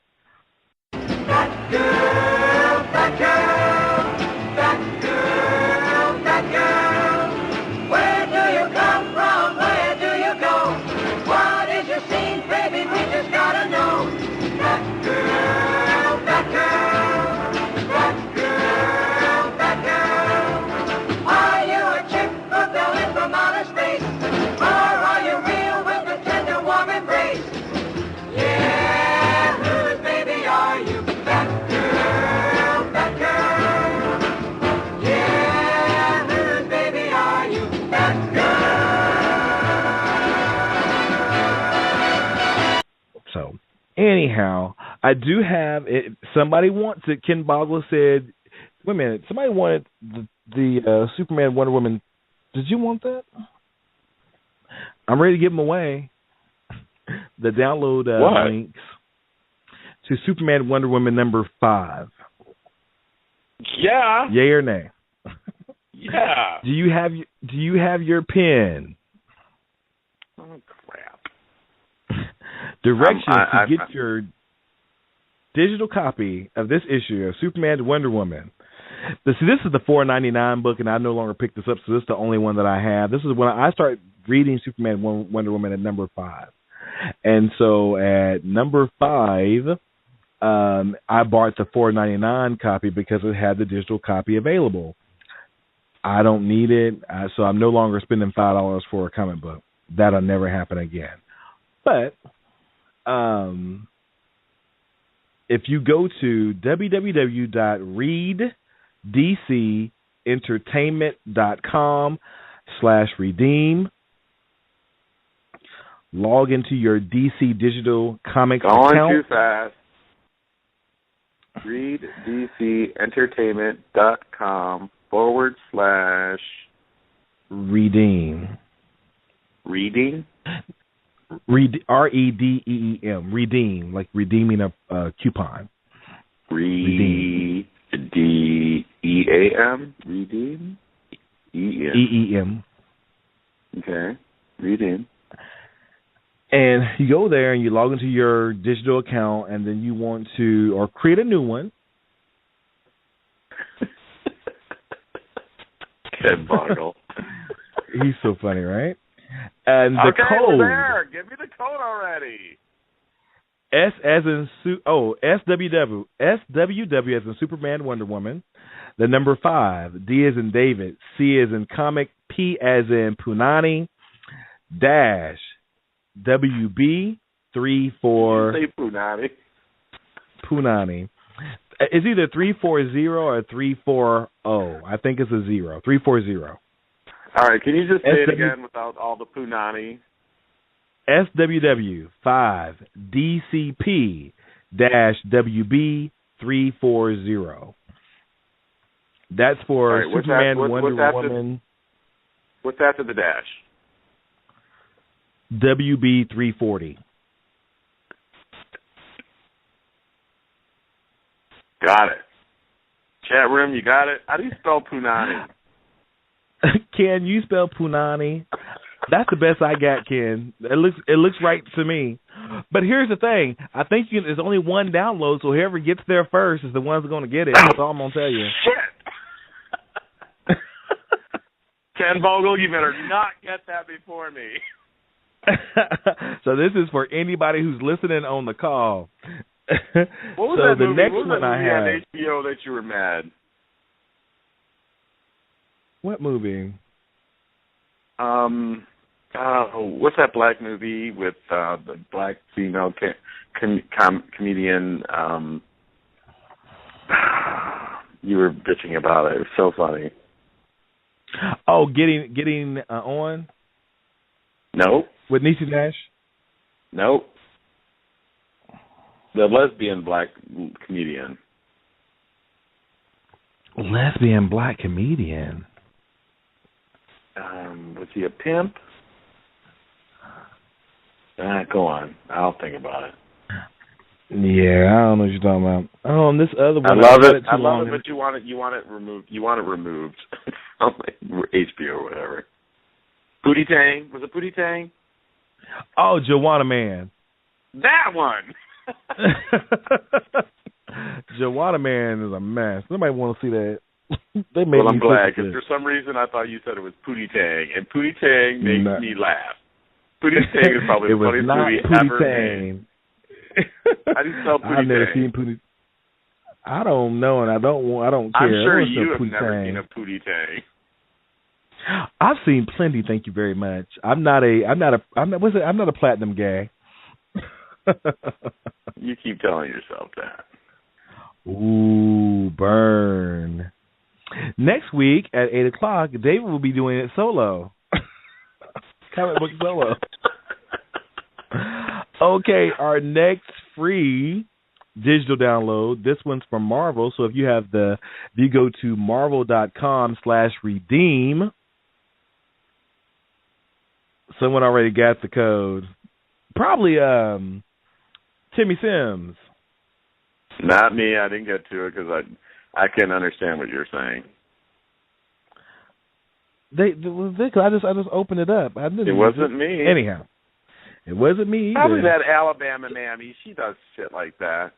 That girl, that girl, that girl, that girl. Where do you come from? Where do you go? What is your scene, baby? We just gotta know. That girl, that girl, that girl, that girl. Are you a chick who fell in from outer space? Or are you real with a tender, warm embrace? Yeah, whose baby are you? That girl, that girl. Yeah, whose baby are you? That girl. So, anyhow, I do have it. Somebody wants it. Ken Bogler said, wait a minute, somebody wanted the Superman Wonder Woman. Did you want that? I'm ready to give them away. The download links to Superman Wonder Woman number 5. Yeah. Yay or nay? Yeah. Do you have your pen? Oh crap. Directions to get your digital copy of this issue of Superman Wonder Woman. This is the $4.99 book, and I no longer pick this up, so this is the only one that I have. This is when I start reading Superman Wonder Woman at number 5. And so at number 5, I bought the $4.99 copy because it had the digital copy available. I don't need it, so I'm no longer spending $5 for a comic book. That'll never happen again. But if you go to www.readdcentertainment.com/redeem, log into your DC Digital Comics account. Going too fast. readdcentertainment.com/redeem. Reading? REDEEM. Redeem, like redeeming a coupon. Redeem? Redeem? EEM. Okay. Redeem. And you go there and you log into your digital account, and then you want to, or create a new one. Ken Boggle. He's so funny, right? And the okay, code. There. Give me the code already. SWW as in Superman Wonder Woman. The number 5. D as in David. C as in comic. P as in Punani. Dash. WB 34. Say Punani. Punani. It's either 340 or 340. I think it's a 0. 340. All right, can you just say it again without all the Punani? SWW 5 DCP WB 340. That's for Superman Wonder Woman. What's after the dash? WB 340. Got it. Chat room, you got it? How do you spell Punani? Ken, you spell punani. That's the best I got, Ken. It looks right to me. But here's the thing. I think there's only one download, so whoever gets there first is the ones who's going to get it. That's all I'm going to tell you. Shit. Ken Vogel, you better not get that before me. So this is for anybody who's listening on the call. What was that movie? What was that movie on HBO that you were mad? What movie? What's that black movie with the black female comedian? You were bitching about it. It was so funny. Oh, getting on? Nope. With Niecy Nash? Nope. The lesbian black comedian. Lesbian black comedian? Was he a pimp? Go on. I'll think about it. Yeah, I don't know what you're talking about. This other one. I love it. I love it, but you want it removed. You want it removed from HBO or whatever. Pootie Tang. Was it Pootie Tang? Oh, Joanna Man. That one. Joanna Man is a mess. Nobody want to see that. Well, I'm glad, because for some reason I thought you said it was Pootie Tang, and Pootie Tang makes me laugh. Pootie Tang is probably the funniest movie ever made. How do you spell Pootie Tang? I've never seen Pootie. I don't know, and I don't care. I'm sure you have never seen a Pootie Tang. I've seen plenty. Thank you very much. I'm not a platinum gay. You keep telling yourself that. Ooh, burn. Next week at 8 o'clock, David will be doing it solo. Comic book solo. Okay, our next free digital download, this one's from Marvel. So if you go to marvel.com/redeem, someone already got the code. Probably Timmy Simms. Not me. I didn't get to it because I can't understand what you're saying. I just opened it up. It wasn't me. Anyhow, it wasn't me either. Probably that Alabama mammy. She does shit like that.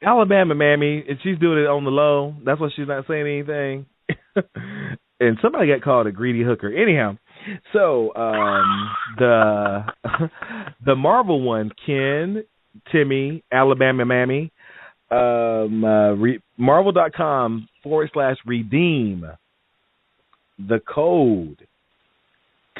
Alabama mammy, and she's doing it on the low. That's why she's not saying anything. And somebody got called a greedy hooker. Anyhow, so the Marvel one, Ken, Timmy, Alabama mammy, marvel.com/redeem. The code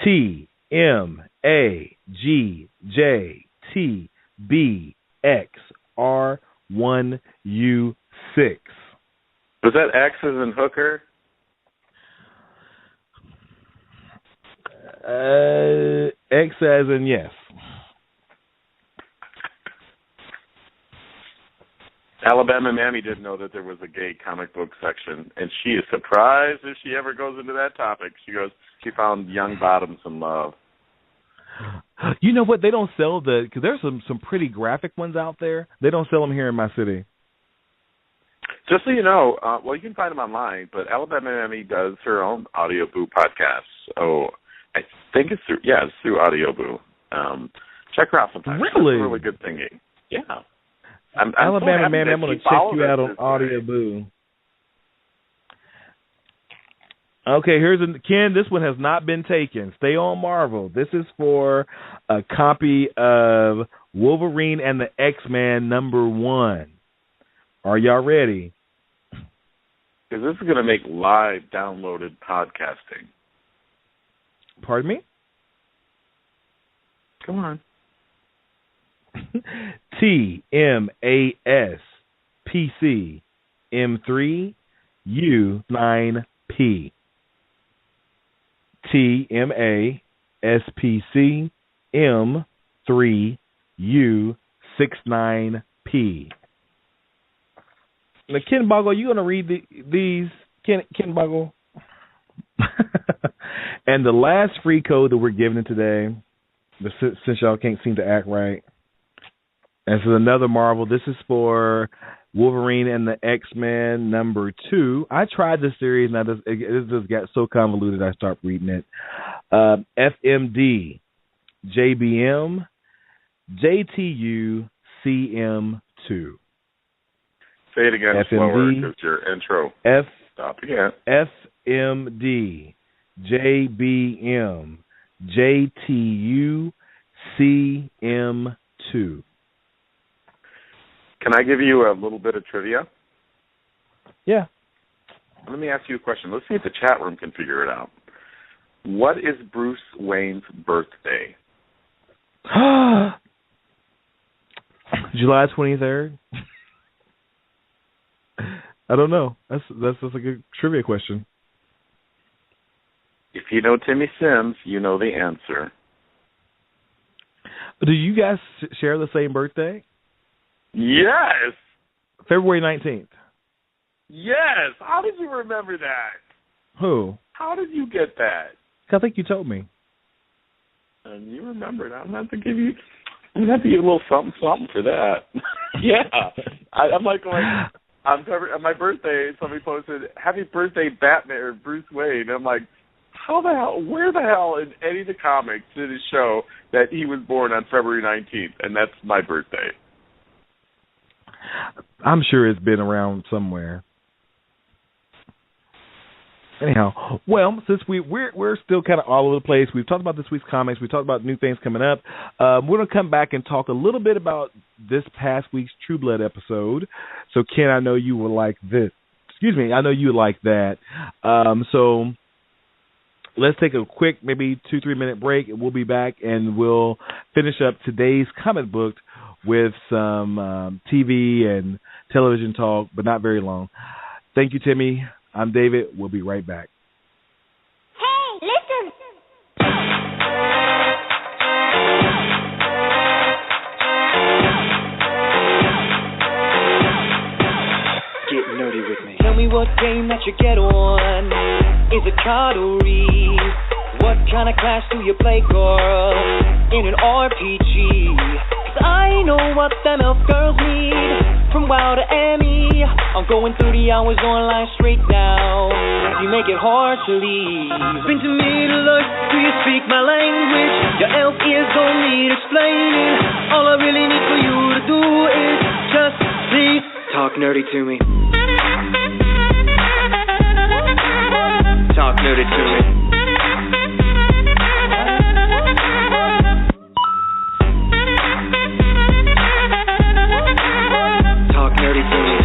TMAGJTBXR1U6. Was that X as in hooker? X as in yes. Alabama Mammy didn't know that there was a gay comic book section, and she is surprised if she ever goes into that topic. She found Young Bottom some love. You know what? They don't sell because there's some pretty graphic ones out there. They don't sell them here in my city. Just so you know, well, you can find them online, but Alabama Mammy does her own Audio Boo podcast. So I think it's through Audio Boo. Check her out sometime. Really? It's a really good thinking. Yeah. I'm Alabama so Mammy, I'm going to check you out on Audio Boo. Okay, Ken, this one has not been taken. Stay on Marvel. This is for a copy of Wolverine and the X-Men #1. Are y'all ready? Because this is going to make live downloaded podcasting. Pardon me? Come on. TMASPC M3U9P. TMASPC M3U69P. Now, Ken Boggle, you going to read these, Ken Boggle? And the last free code that we're giving today, since y'all can't seem to act right, and this is another Marvel. This is for Wolverine and the X-Men #2. I tried this series, and it just got so convoluted I stopped reading it. FMD, JBM, JTU, CM2. Say it again FMD, slower because your intro. Stop again. FMD, JBM, JTU, CM2. Can I give you a little bit of trivia? Yeah. Let me ask you a question. Let's see if the chat room can figure it out. What is Bruce Wayne's birthday? July 23rd? I don't know. That's a good trivia question. If you know Timmy Simms, you know the answer. Do you guys share the same birthday? Yes. February 19th. Yes. How did you remember that? Who? How did you get that? I think you told me. And you remembered. I'm going to give you a little something for that. Yeah. I'm like going, on my birthday, somebody posted, "Happy birthday, Batman," or Bruce Wayne. I'm like, how the hell, where the hell in any of the comics did it show that he was born on February 19th, and that's my birthday? I'm sure it's been around somewhere. Anyhow, well, since we're still kind of all over the place, we've talked about this week's comics, we talked about new things coming up. We're going to come back and talk a little bit about this past week's True Blood episode. So, Ken, I know you will like this. Excuse me, I know you would like that. So let's take a quick, maybe 2-3 minute break, and we'll be back, and we'll finish up today's comic book with some TV and television talk, but not very long. Thank you, Timmy. I'm David. We'll be right back. Hey, listen. Get nerdy with me. Tell me what game that you get on. Is it card or read? What kind of class do you play, girl? In an RPG? 'Cause I know what them elf girls need. From WoW to ME, I'm going 30 hours online straight now. You make it hard to leave. Bring to me to look, do you speak my language? Your elf ears don't need explaining. All I really need for you to do is just please talk nerdy to me. Talk nerdy to me. Talk nerdy to me.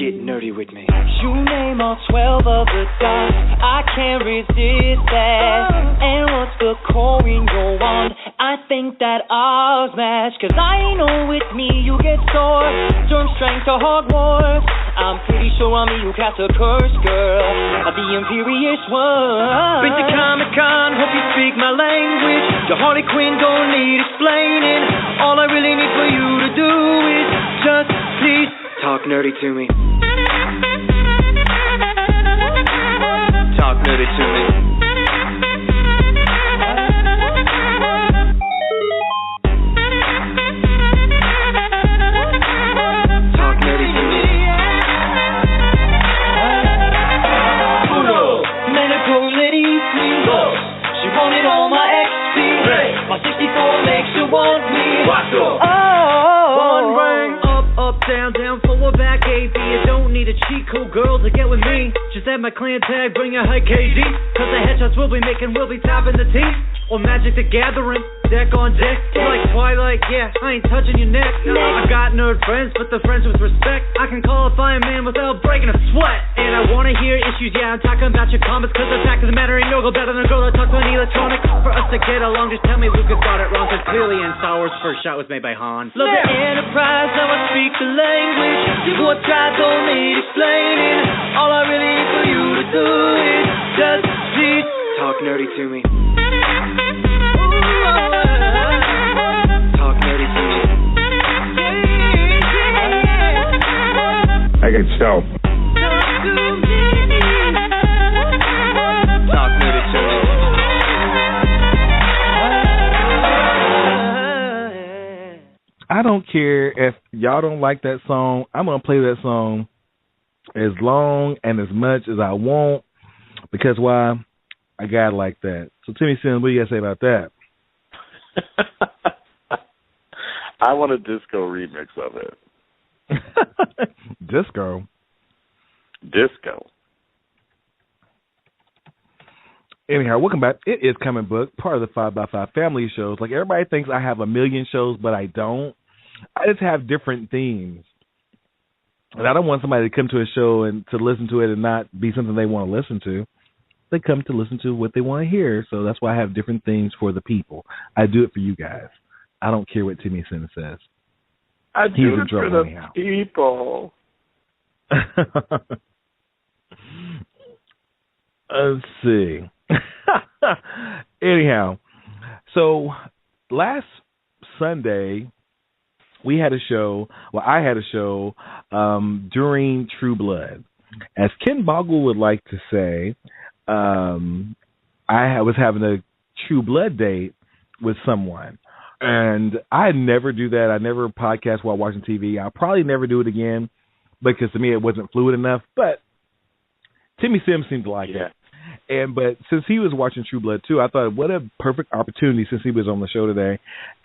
Get nerdy with me. You name all 12 of the dots, I can't resist that. And what's the core in your wand? I think that I'll smash. 'Cause I know with me you get sore. Storm strength to Hogwarts. I'm pretty sure on me you cast a curse, girl. Of the imperious one. Been to Comic-Con, hope you speak my language. Your Harley Quinn don't need explaining. All I really need for you to do is just please talk nerdy to me. Talk nerdy to me. Talk nerdy to me. Uno, medical lady, please. Dos, she wanted all my XP. Tres, my 64 makes you want me. Cuatro, one ring. Up, down, down, forward, back, AB. You don't need a cheat code, girl, to get with me. Just add my clan tag, bring a high KD. 'Cause the headshots we'll be making, we'll be tapping the team. Or Magic the Gathering, deck on deck. You're like Twilight, yeah, I ain't touching your neck. I got nerd friends, but the friends with respect. I can call a fine man without breaking a sweat. And I wanna hear issues, yeah, I'm talking about your comments. 'Cause the fact of the matter ain't no go better than a girl that talks on electronics. For us to get along, just tell me Lucas got it wrong. 'Cause clearly in Star Wars' first shot was made by Han. Love the Enterprise, now I speak the language. What God don't need explaining. All I really need for you to do is just please talk nerdy to me. Talk nerdy to me. I can tell. Talk nerdy to me. I I don't care if y'all don't like that song. I'm going to play that song as long and as much as I want, because why? I got it like that. So, Timmy Simms, what do you got to say about that? I want a disco remix of it. Disco? Disco. Anyhow, welcome back. It is Comic Book, part of the 5x5 family shows. Like, everybody thinks I have a million shows, but I don't. I just have different themes. And I don't want somebody to come to a show and to listen to it and not be something they want to listen to. They come to listen to what they want to hear, so that's why I have different themes for the people. I do it for you guys. I don't care what Timmy Simms says. I do it for the people. Let's see. Anyhow, so last Sunday we had a show. Well, I had a show during True Blood. As Ken Boggle would like to say, I was having a True Blood date with someone. And I never do that. I never podcast while watching TV. I'll probably never do it again because to me it wasn't fluid enough. But Timmy Simms seemed to like it. But since he was watching True Blood too, I thought what a perfect opportunity since he was on the show today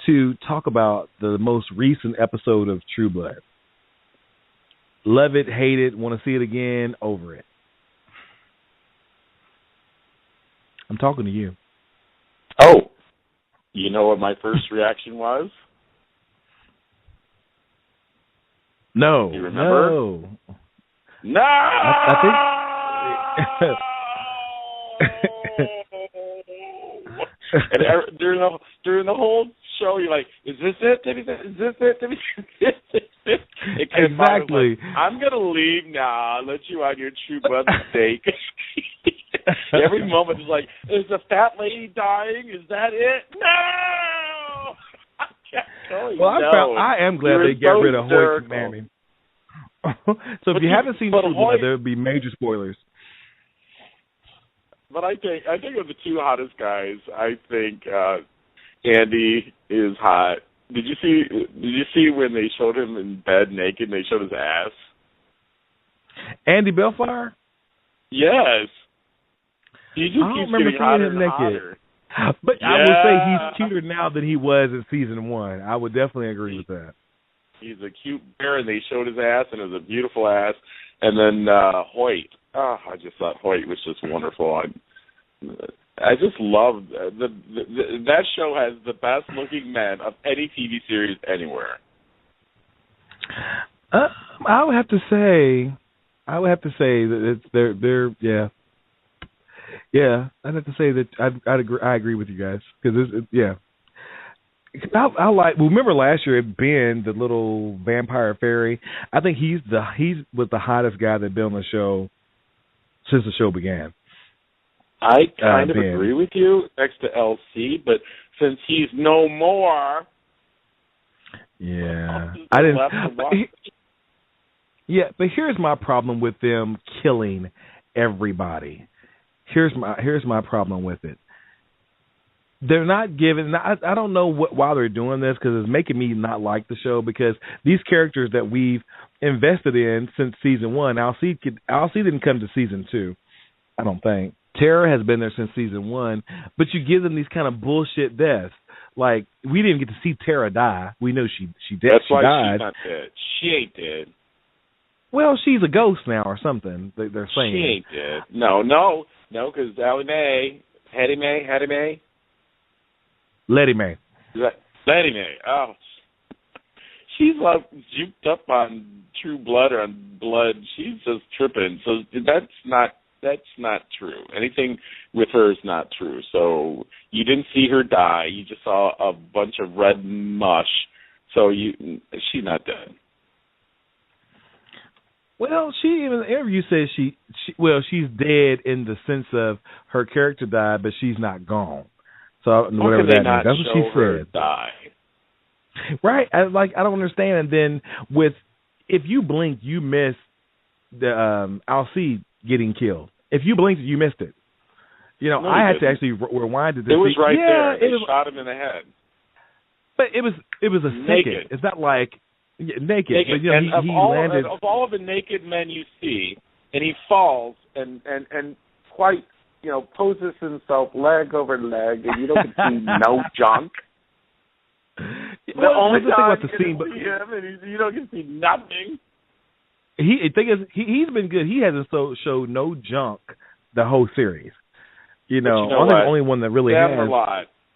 to talk about the most recent episode of True Blood. Love it, hate it, want to see it again, over it. I'm talking to you. Oh, you know what my first reaction was? No. You remember? No. I think. And during the whole show, you're like, "Is this it? Is this it? Exactly. Like, I'm gonna leave now. I'll let you on your True Blood mistake." Every moment is like, "Is the fat lady dying? Is that it? No!" I kept going. Well, I am glad they got rid of Hoyt and Mammy. So if you haven't seen True Blood, there would be major spoilers. But I think of the two hottest guys, I think Andy is hot. Did you see when they showed him in bed naked and they showed his ass? Andy Bellflower? Yes. He just I don't keeps remember getting seeing hotter him and naked. hotter. But yeah. I would say he's cuter now than he was in season 1. I would definitely agree with that. He's a cute bear, and they showed his ass, and it was a beautiful ass. And then Hoyt. Oh, I just thought Hoyt was just wonderful. I just love that show has the best looking men of any TV series anywhere. I would have to say that they're yeah. I'd have to say that I agree with you guys because I like. Remember last year, Ben, the little vampire fairy. I think he was the hottest guy that been on the show since the show began. I kind of agree with you next to LC, but since he's no more, I didn't. But here's my problem with them killing everybody. Here's my problem with it. They're not giving. I don't know why they're doing this because it's making me not like the show because these characters that we've invested in since season 1, Alcee didn't come to season 2, I don't think. Tara has been there since season 1, but you give them these kind of bullshit deaths. Like, we didn't get to see Tara die. We know she died. That's why she's not dead. She ain't dead. Well, she's a ghost now or something, they're saying. She ain't dead. No, because Allie Mae, Hattie Mae? Letty Mae. Letty Mae. Oh, she's like juked up on True Blood or on Blood. She's just tripping. So that's not true. Anything with her is not true. So you didn't see her die. You just saw a bunch of red mush. So she's not dead. Well, she even in the interview says she's dead in the sense of her character died, but she's not gone. So whatever that means, that's what she said. Die. Right? I don't understand. And then if you blinked, you missed the Alcee getting killed. If you blinked, you missed it. I had to actually rewind it. It was right there. They shot him in the head. But it was a naked. second. It's not like naked. Naked. But, you know, and he and landed. of all of the naked men you see, and he falls and quite, you know, poses himself leg over leg, and you don't see no junk. The only the thing time about the scene, but him, and you don't get to see nothing. The thing is, he's been good. He hasn't showed no junk the whole series. You know, only one that really has.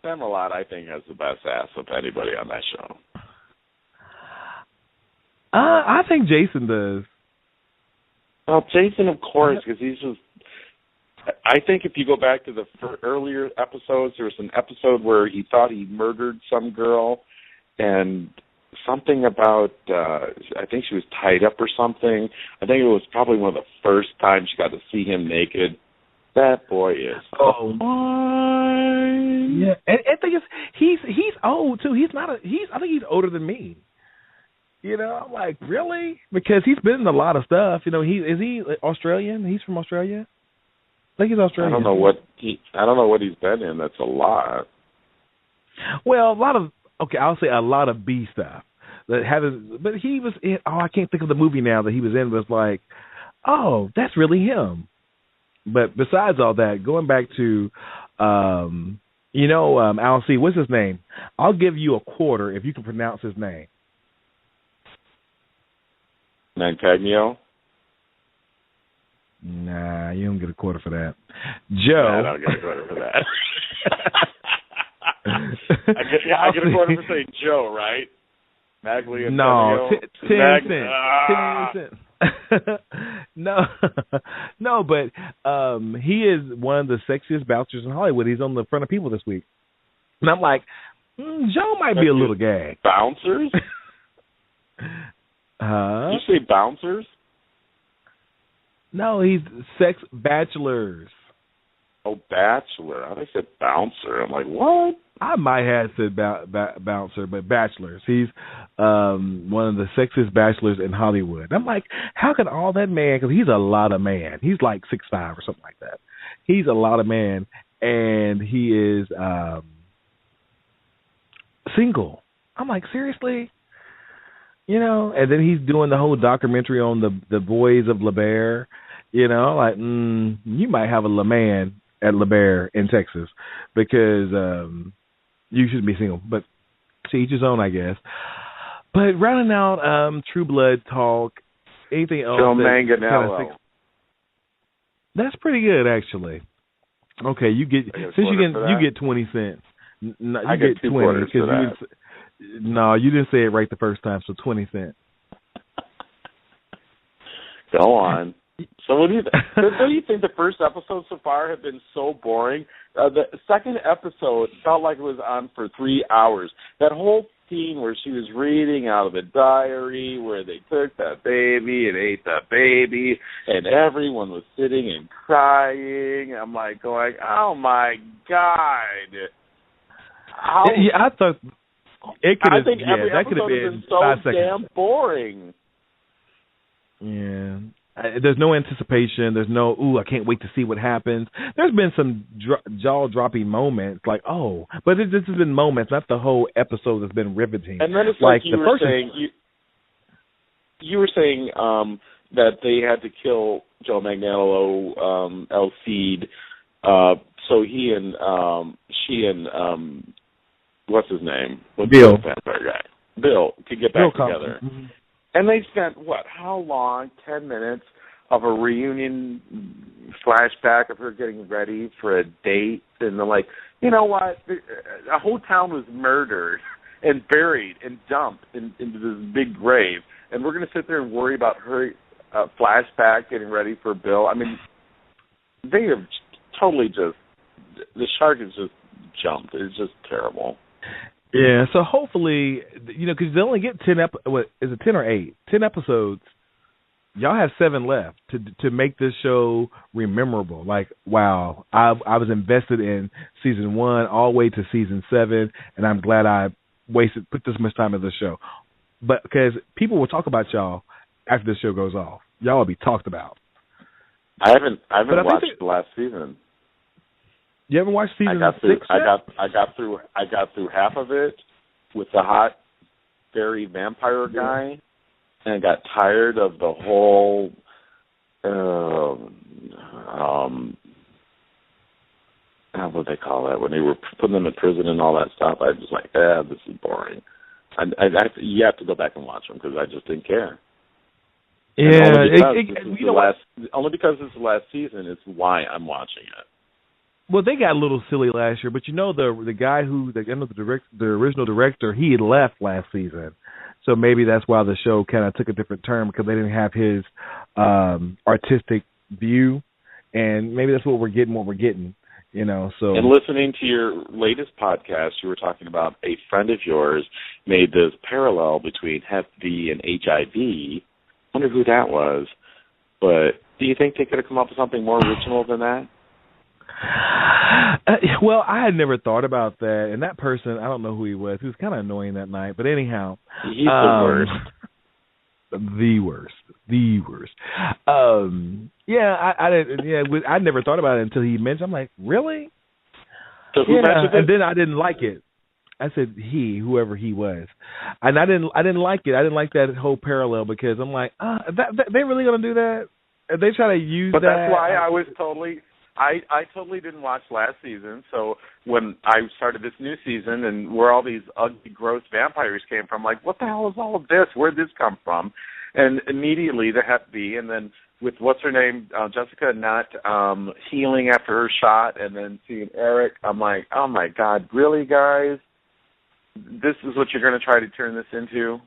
Sam Malott, I think, has the best ass of anybody on that show. I think Jason does. Well, Jason, of course, because he's just. I think if you go back to the earlier episodes, there was an episode where he thought he murdered some girl, and something about, I think she was tied up or something. I think it was probably one of the first times she got to see him naked. That boy is fine. Yeah, and the thing is, he's old too. He's not I think he's older than me. You know, I'm like, really? Because he's been in a lot of stuff. You know, is he Australian? He's from Australia. I think he's Australian. I don't know what he's been in. That's a lot. Well, I'll say a lot of B stuff. But he was in. Oh, I can't think of the movie now that he was in. Was like, oh, that's really him. But besides all that, going back to, Al C, what's his name? I'll give you a quarter if you can pronounce his name. Mantegno? Nah, you don't get a quarter for that. Joe. I don't get a quarter for that. I get a quarter for saying Joe, right? Maglia. No, 10 cents. 10 cents. No, but he is one of the sexiest bouncers in Hollywood. He's on the front of People this week. And I'm like, Joe might be a little gay. Bouncers? Huh? Did you say bouncers? No, he's sex bachelors. Oh, bachelor. I think I said bouncer. I'm like, what? I might have said bouncer, but bachelors. He's one of the sexiest bachelors in Hollywood. I'm like, how can all that man, because he's a lot of man. He's like 6'5" or something like that. He's a lot of man, and he is single. I'm like, seriously? You know, and then he's doing the whole documentary on the boys of LeBaire. You know, like, you might have a LeMan at LeBaire in Texas because you should be single. But to each his own, I guess. But rounding out True Blood talk, anything else? Joe Manganiello. That's pretty good, actually. Okay, you get 20 cents. No, I get 20 because no, you didn't say it right the first time, so 20 cents. Go on. So what do you don't you think the first episodes so far have been so boring? The second episode felt like it was on for 3 hours. That whole scene where she was reading out of the diary, where they took that baby and ate that baby, and everyone was sitting and crying. I'm like going, oh my God. Yeah, I thought it could have. I think every that could have episode has been been so 5 seconds. damn boring. Yeah. There's no anticipation. There's no, I can't wait to see what happens. There's been some jaw-dropping moments, like, but this has been moments, not the whole episode that's been riveting. And then it's like you were saying, you were saying that they had to kill Joe Manganiello, El Cid, so she and what's his name? Bill. The vampire guy. Bill could get back together. Mm-hmm. And they spent, how long? 10 minutes of a reunion flashback of her getting ready for a date. And they're like, you know what? A whole town was murdered and buried and dumped into this big grave. And we're going to sit there and worry about her flashback getting ready for Bill. I mean, they have totally the shark has just jumped. It's just terrible. Yeah, so hopefully, because they only get 10 is it 10 or 8? 10 episodes. Y'all have 7 left to make this show rememberable. Like, wow, I was invested in season 1 all the way to season 7, and I'm glad I put this much time into the show. But because people will talk about y'all after this show goes off. Y'all will be talked about. I haven't watched the last season. You haven't watched season 6 yet? I got through half of it, with the hot fairy vampire guy, and got tired of the whole what do they call that, when they were putting them in prison and all that stuff. I was just like, this is boring. You have to go back and watch them because I just didn't care. Yeah, only because it's the last season is why I'm watching it. Well, they got a little silly last year, but the guy the original director, he had left last season, so maybe that's why the show kind of took a different turn, because they didn't have his artistic view, and maybe that's what we're getting. So. And listening to your latest podcast, you were talking about a friend of yours made this parallel between Hep B and HIV. I wonder who that was. But do you think they could have come up with something more original than that? Well, I had never thought about that. And that person, I don't know who he was. He was kind of annoying that night. But anyhow. He's the worst. The worst. I never thought about it until he mentioned. I'm like, really? So who mentioned it? And then I didn't like it. I said whoever he was, and I didn't like it. I didn't like that whole parallel, because I'm like, they really gonna do that? They try to use that. But that's why I was totally. I totally didn't watch last season, so when I started this new season and where all these ugly, gross vampires came from, like, what the hell is all of this? Where'd this come from? And immediately the Hep B, and then with what's her name, Jessica, not healing after her shot, and then seeing Eric, I'm like, oh my God, really, guys? This is what you're going to try to turn this into?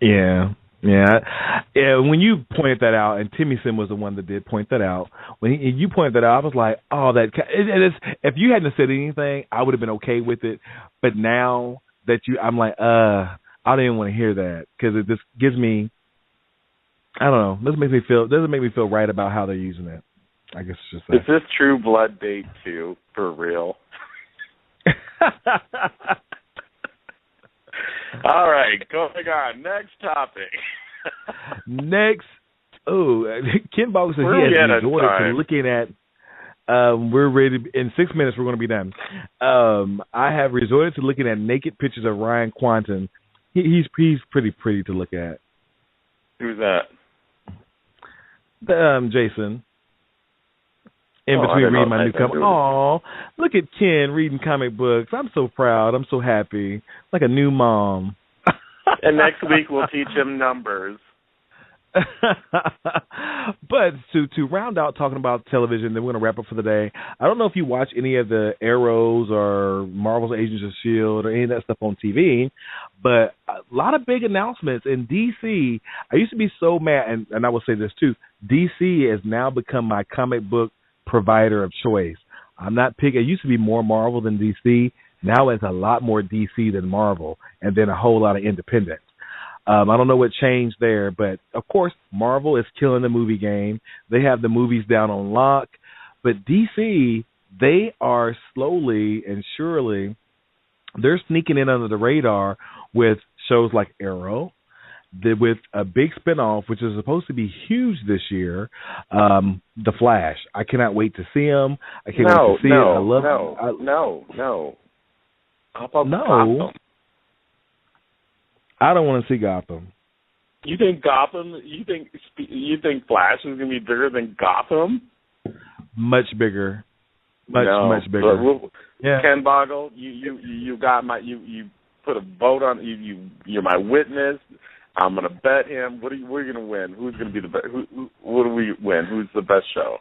Yeah. When you pointed that out, and Timmy Simms was the one that did point that out. When you pointed that out, I was like, "Oh, if you hadn't said anything, I would have been okay with it." But now that I'm like, I don't even want to hear that, because it just gives me, I don't know. Doesn't make me feel right about how they're using it. I guess it's just that. Is this True Blood Date 2 for real? All right, going on. Next topic. Ken Boggs said he has resorted to looking at. We're ready. In 6 minutes, we're going to be done. I have resorted to looking at naked pictures of Ryan Quanten. He's pretty pretty to look at. Who's that? Jason. In between reading my new comic. Aw, look at Ken reading comic books. I'm so proud. I'm so happy. Like a new mom. And next week we'll teach him numbers. But to round out talking about television, then we're going to wrap up for the day. I don't know if you watch any of the Arrows or Marvel's Agents of S.H.I.E.L.D. or any of that stuff on TV, but a lot of big announcements in DC. I used to be so mad, and I will say this too, DC has now become my comic book provider of choice. I'm not picking. It used to be more Marvel than DC. Now it's a lot more DC than Marvel, and then a whole lot of independent. I don't know what changed there, but of course Marvel is killing the movie game. They have the movies down on lock, but DC, they are slowly and surely, they're sneaking in under the radar with shows like Arrow, with a big spinoff, which is supposed to be huge this year, The Flash. I cannot wait to see him. I can't wait to see it. I love No. How about no. Gotham? I don't want to see Gotham. You think Gotham? You think Flash is going to be bigger than Gotham? Much bigger. Much bigger. Yeah. Ken Boggle, you got my you put a vote on you're my witness. I'm going to bet him. We're going to win. Who's going to be the best? What do we win? Who's the best show?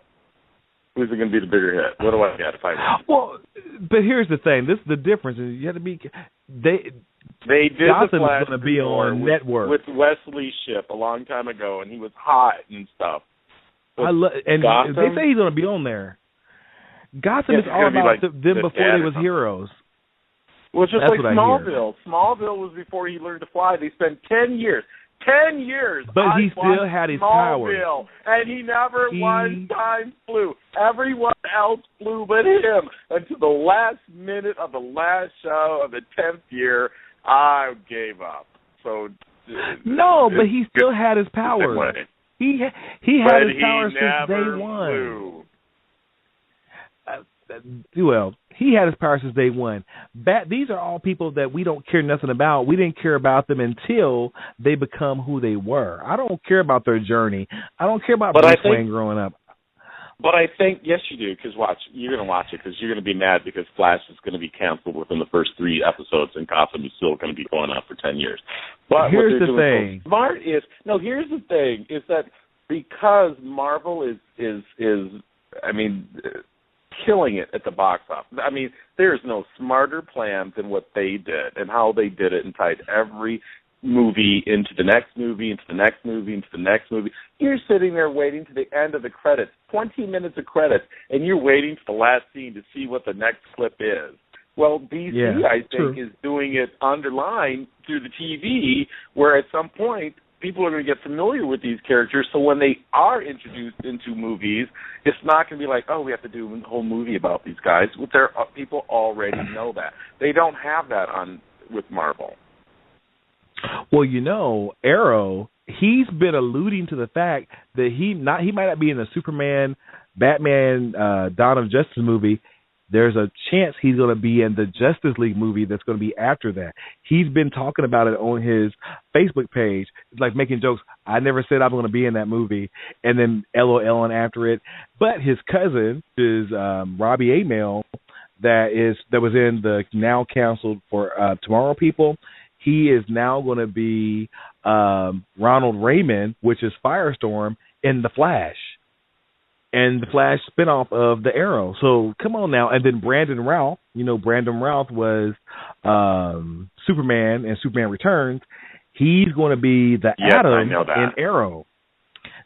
Who's going to be the bigger hit? What do I get if I win? Well, but here's the thing. This is the difference. You have to be. They did Gotham the Flash is going to be on network with Wesley Shipp a long time ago, and he was hot and stuff. And they say he's going to be on there. Gotham is all about them before they was heroes. Well, it's just like Smallville. Smallville was before he learned to fly. They spent 10 years. 10 years. But he still had his powers. And he never one time flew. Everyone else flew but him. Until the last minute of the last show of the 10th year, I gave up. So no, but he still had his powers. He had his powers since day one. Flew. Well, He had his power since day one. These are all people that we don't care nothing about. We didn't care about them until they become who they were. I don't care about their journey. I don't care about Bruce Wayne growing up. But I think, yes, you do, because you're going to watch it because you're going to be mad because Flash is going to be canceled within the first 3 episodes and Gotham is still going to be going on for 10 years. But here's the thing. So smart is, here's the thing, is that because Marvel is killing it at the box office. I mean, there's no smarter plan than what they did and how they did it and tied every movie into the next movie, into the next movie, into the next movie. You're sitting there waiting to the end of the credits, 20 minutes of credits, and you're waiting for the last scene to see what the next clip is. Well, DC, I think, is doing it underlined through the TV, where at some point people are going to get familiar with these characters, so when they are introduced into movies, it's not going to be like, oh, we have to do a whole movie about these guys. People already know that. They don't have that with Marvel. Well, Arrow, he's been alluding to the fact that he might not be in the Superman, Batman, Dawn of Justice movie. There's a chance he's going to be in the Justice League movie that's going to be after that. He's been talking about it on his Facebook page, like making jokes. I never said I'm going to be in that movie, and then LOL after it. But his cousin is Robbie Amell, that was in the now canceled for Tomorrow People. He is now going to be Ronald Raymond, which is Firestorm, in The Flash. And The Flash spinoff of The Arrow. So come on now. And then Brandon Routh, Brandon Routh was Superman and Superman Returns. He's going to be the Atom in Arrow.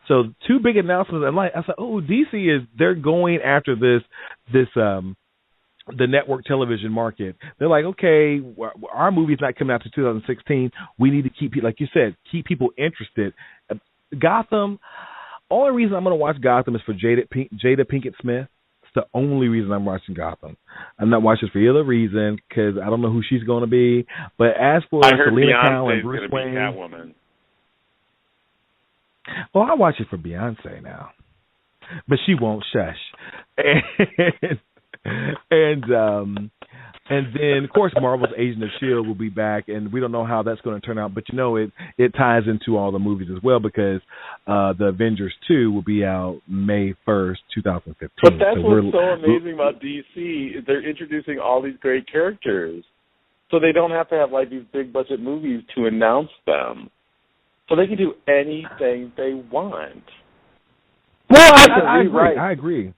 So 2 big announcements. And I said, DC they're going after this the network television market. They're like, okay, our movie's not coming out to 2016. We need to keep, like you said, keep people interested. Gotham, only reason I'm going to watch Gotham is for Jada Pinkett Smith. It's the only reason I'm watching Gotham. I'm not watching for any other reason because I don't know who she's going to be. But as for Selena Kyle and Bruce Wayne, Catwoman. Well, I watch it for Beyonce now, but she won't shush. And then, of course, Marvel's Agent of S.H.I.E.L.D. will be back, and we don't know how that's going to turn out. But, it ties into all the movies as well because the Avengers 2 will be out May 1st, 2015. But that's what's so amazing about DC. They're introducing all these great characters. So they don't have to have, these big-budget movies to announce them. So they can do anything they want. Well, I agree.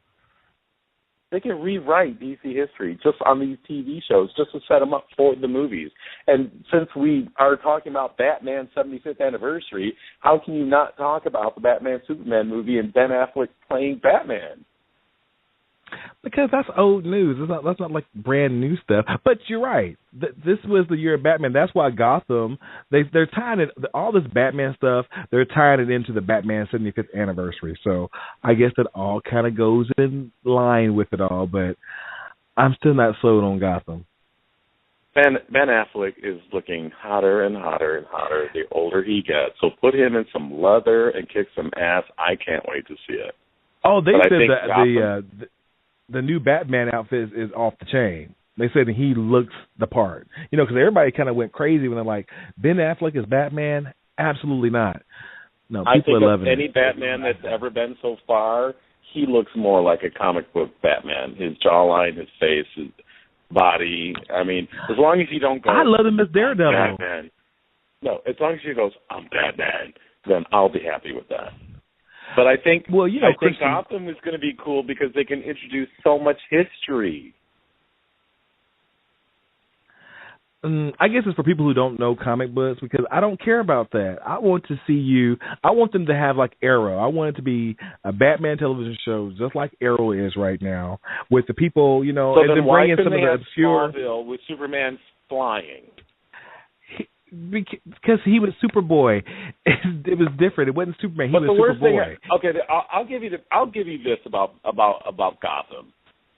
They can rewrite DC history just on these TV shows, just to set them up for the movies. And since we are talking about Batman's 75th anniversary, how can you not talk about the Batman-Superman movie and Ben Affleck playing Batman? Because that's old news. That's not like brand new stuff. But you're right. This was the year of Batman. That's why Gotham, they're tying it, all this Batman stuff, they're tying it into the Batman 75th anniversary. So I guess it all kind of goes in line with it all. But I'm still not sold on Gotham. Ben Affleck is looking hotter and hotter and hotter the older he gets. So put him in some leather and kick some ass. I can't wait to see it. Oh, they said the new Batman outfit is off the chain. They said he looks the part. Because everybody kind of went crazy when they're like, Ben Affleck is Batman? Absolutely not. No, people are loving it. I think of any Batman that's ever been so far, he looks more like a comic book Batman. His jawline, his face, his body. I mean, as long as you don't go, I love him as Daredevil. Batman. No, as long as he goes, I'm Batman, then I'll be happy with that. But I think Gotham is going to be cool because they can introduce so much history. I guess it's for people who don't know comic books because I don't care about that. I want them to have like Arrow. I want it to be a Batman television show just like Arrow is right now with the people, so and then bring in some of the obscure. Smallville with Superman flying. Because he was Superboy, it was different. It wasn't Superman. He was Superboy. I'll give you this about Gotham,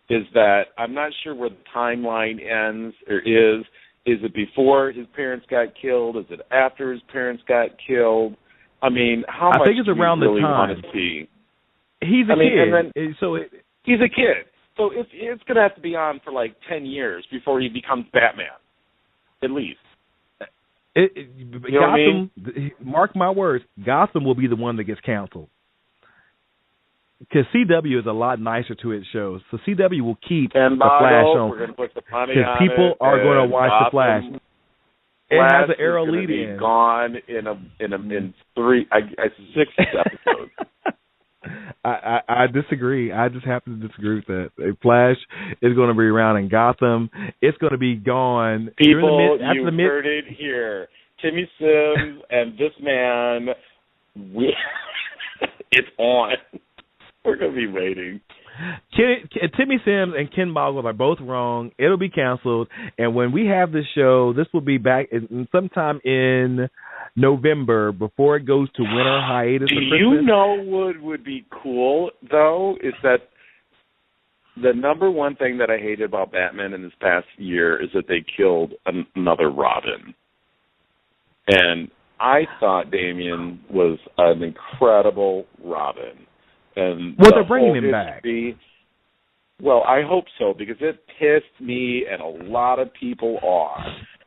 is that I'm not sure where the timeline ends or is. Is it before his parents got killed? Is it after his parents got killed? I mean, how much I think it's around do you really the time. Want to see? He's a kid. He's a kid. So it's going to have to be on for like 10 years before he becomes Batman, at least. Gotham, mark my words, Gotham will be the one that gets canceled. Because CW is a lot nicer to its shows. So CW will keep the Flash on. We're going to put the money on it. Because people are going to watch the Flash. It has an arrow lead in. Gone in 6 episodes. I disagree. I just happen to disagree with that. Flash is going to be around in Gotham. It's going to be gone. People, you heard it here. Timmy Simms and this man, it's on. We're going to be waiting. Timmy Simms and Ken Boggle are both wrong. It'll be canceled. And when we have the show, this will be back sometime in November before it goes to winter hiatus. Do you know what would be cool, though, is that the number one thing that I hated about Batman in this past year is that they killed another Robin. And I thought Damian was an incredible Robin. And they're bringing him back. Well, I hope so, because it pissed me and a lot of people off.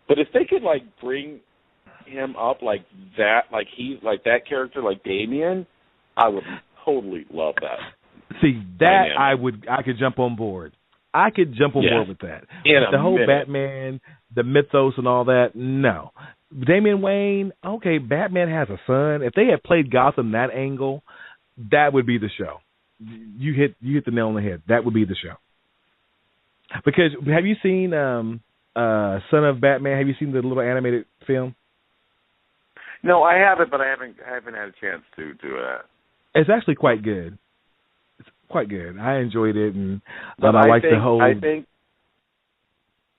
But if they could, like, bring him up like that, like that character, like Damian, I would totally love that. See, that dynamic. I could jump on board. I could jump on board with that. The whole Batman, the mythos and all that, no. Damian Wayne, okay, Batman has a son. If they had played Gotham that angle, that would be the show. You hit the nail on the head. That would be the show. Because have you seen Son of Batman? Have you seen the little animated film? No, I haven't, but I haven't had a chance to do that. It's actually quite good. It's quite good. I enjoyed it, and I like the whole. I think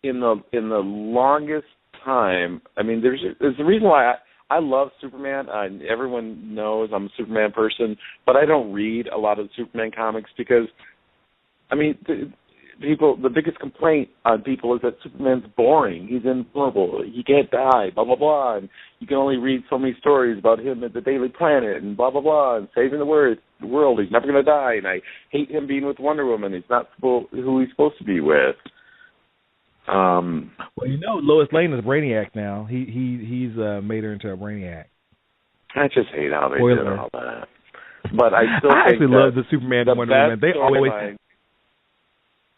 in the longest time, I mean, there's a reason why I love Superman. Everyone knows I'm a Superman person, but I don't read a lot of Superman comics because, I mean, the biggest complaint on people is that Superman's boring. He's invulnerable. He can't die, blah, blah, blah. And you can only read so many stories about him at the Daily Planet and blah, blah, blah, and saving the world. He's never going to die. And I hate him being with Wonder Woman. He's not who he's supposed to be with. Well, you know, Lois Lane is a Brainiac now. He's made her into a Brainiac. I just hate how they did all that. But I actually love the Superman and Wonder Woman. They always.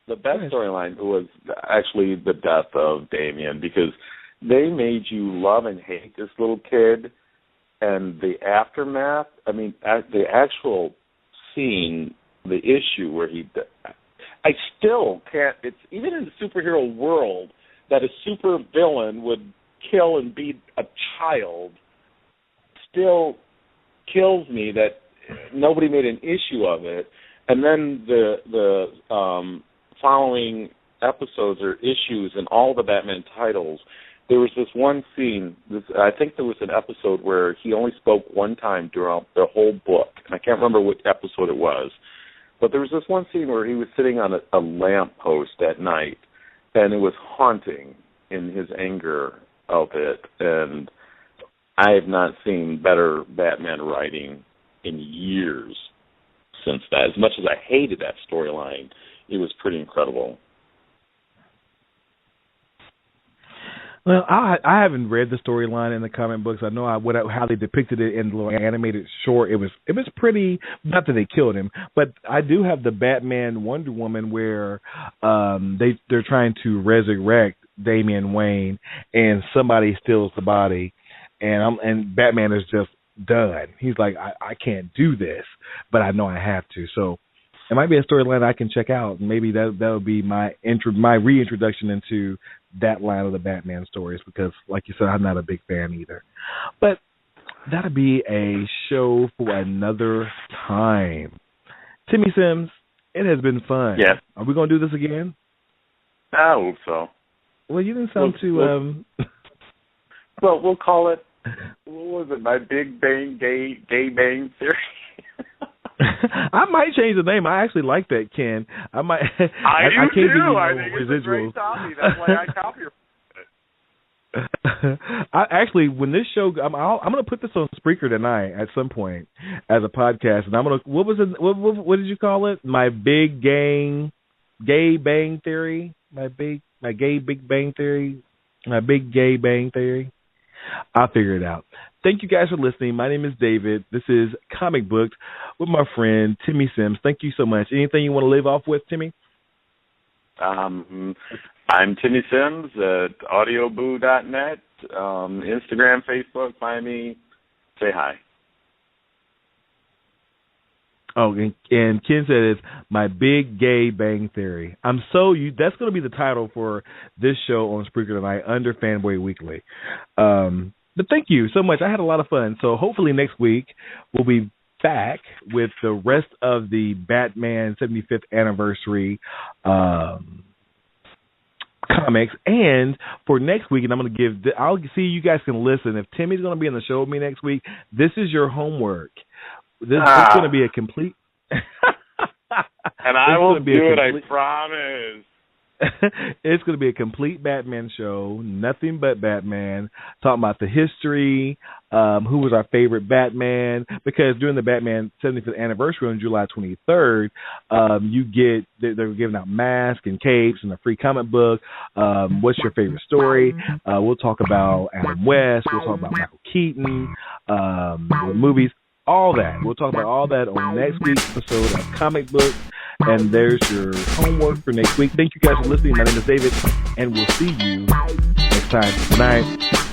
The best storyline was actually the death of Damian, because they made you love and hate this little kid, and the aftermath. I mean, the actual scene, the issue where I still can't. It's even in the superhero world that a super villain would kill and beat a child. Still kills me that nobody made an issue of it, and then the following episodes or issues in all the Batman titles, there was this one scene. I think there was an episode where he only spoke one time throughout the whole book, and I can't remember what episode it was. But there was this one scene where he was sitting on a lamppost at night, and it was haunting in his anger of it. And I have not seen better Batman writing in years since that. As much as I hated that storyline, it was pretty incredible. Well, I haven't read the storyline in the comic books. I know how they depicted it in the little animated short. It was pretty. Not that they killed him, but I do have the Batman Wonder Woman where they're trying to resurrect Damian Wayne, and somebody steals the body, and Batman is just done. He's like, I can't do this, but I know I have to. So it might be a storyline I can check out. Maybe that would be my reintroduction into that line of the Batman stories, because, like you said, I'm not a big fan either. But that'll be a show for another time. Timmy Simms, it has been fun. Yeah. Are we going to do this again? I hope so. Well, you didn't sound too... Well, we'll call it, what was it, my Big Bang Gay Bang Theory? I might change the name. I actually like that, Ken. I might. I do too. I think it's a great topic. That's why I copy it. Actually, when this show, I'm going to put this on Spreaker tonight at some point as a podcast, and I'm going to. What was it? What did you call it? My Big Gang. gay bang theory, my gay Big Bang Theory, my big gay bang theory. I'll figure it out. Thank you guys for listening. My name is David. This is Comic Booked with my friend Timmy Simms. Thank you so much. Anything you want to leave off with, Timmy? I'm Timmy Simms at audioboo.net. Instagram, Facebook, find me. Say hi. Oh, and Ken said it's my big gay bang theory. That's going to be the title for this show on Spreaker tonight under Fanboy Weekly. But thank you so much. I had a lot of fun. So hopefully next week we'll be back with the rest of the Batman 75th anniversary comics. And for next week, and I'll see you guys can listen. If Timmy's going to be on the show with me next week, this is your homework. This is going to be a complete... And I will do it, I promise. It's going to be a complete Batman show, nothing but Batman, talking about the history, who was our favorite Batman, because during the Batman 75th anniversary on July 23rd, they're giving out masks and capes and a free comic book. What's your favorite story? We'll talk about Adam West. We'll talk about Michael Keaton, the movies. All that. We'll talk about all that on next week's episode of Comic Book. And there's your homework for next week. Thank you guys for listening. My name is David, and we'll see you next time. Good night.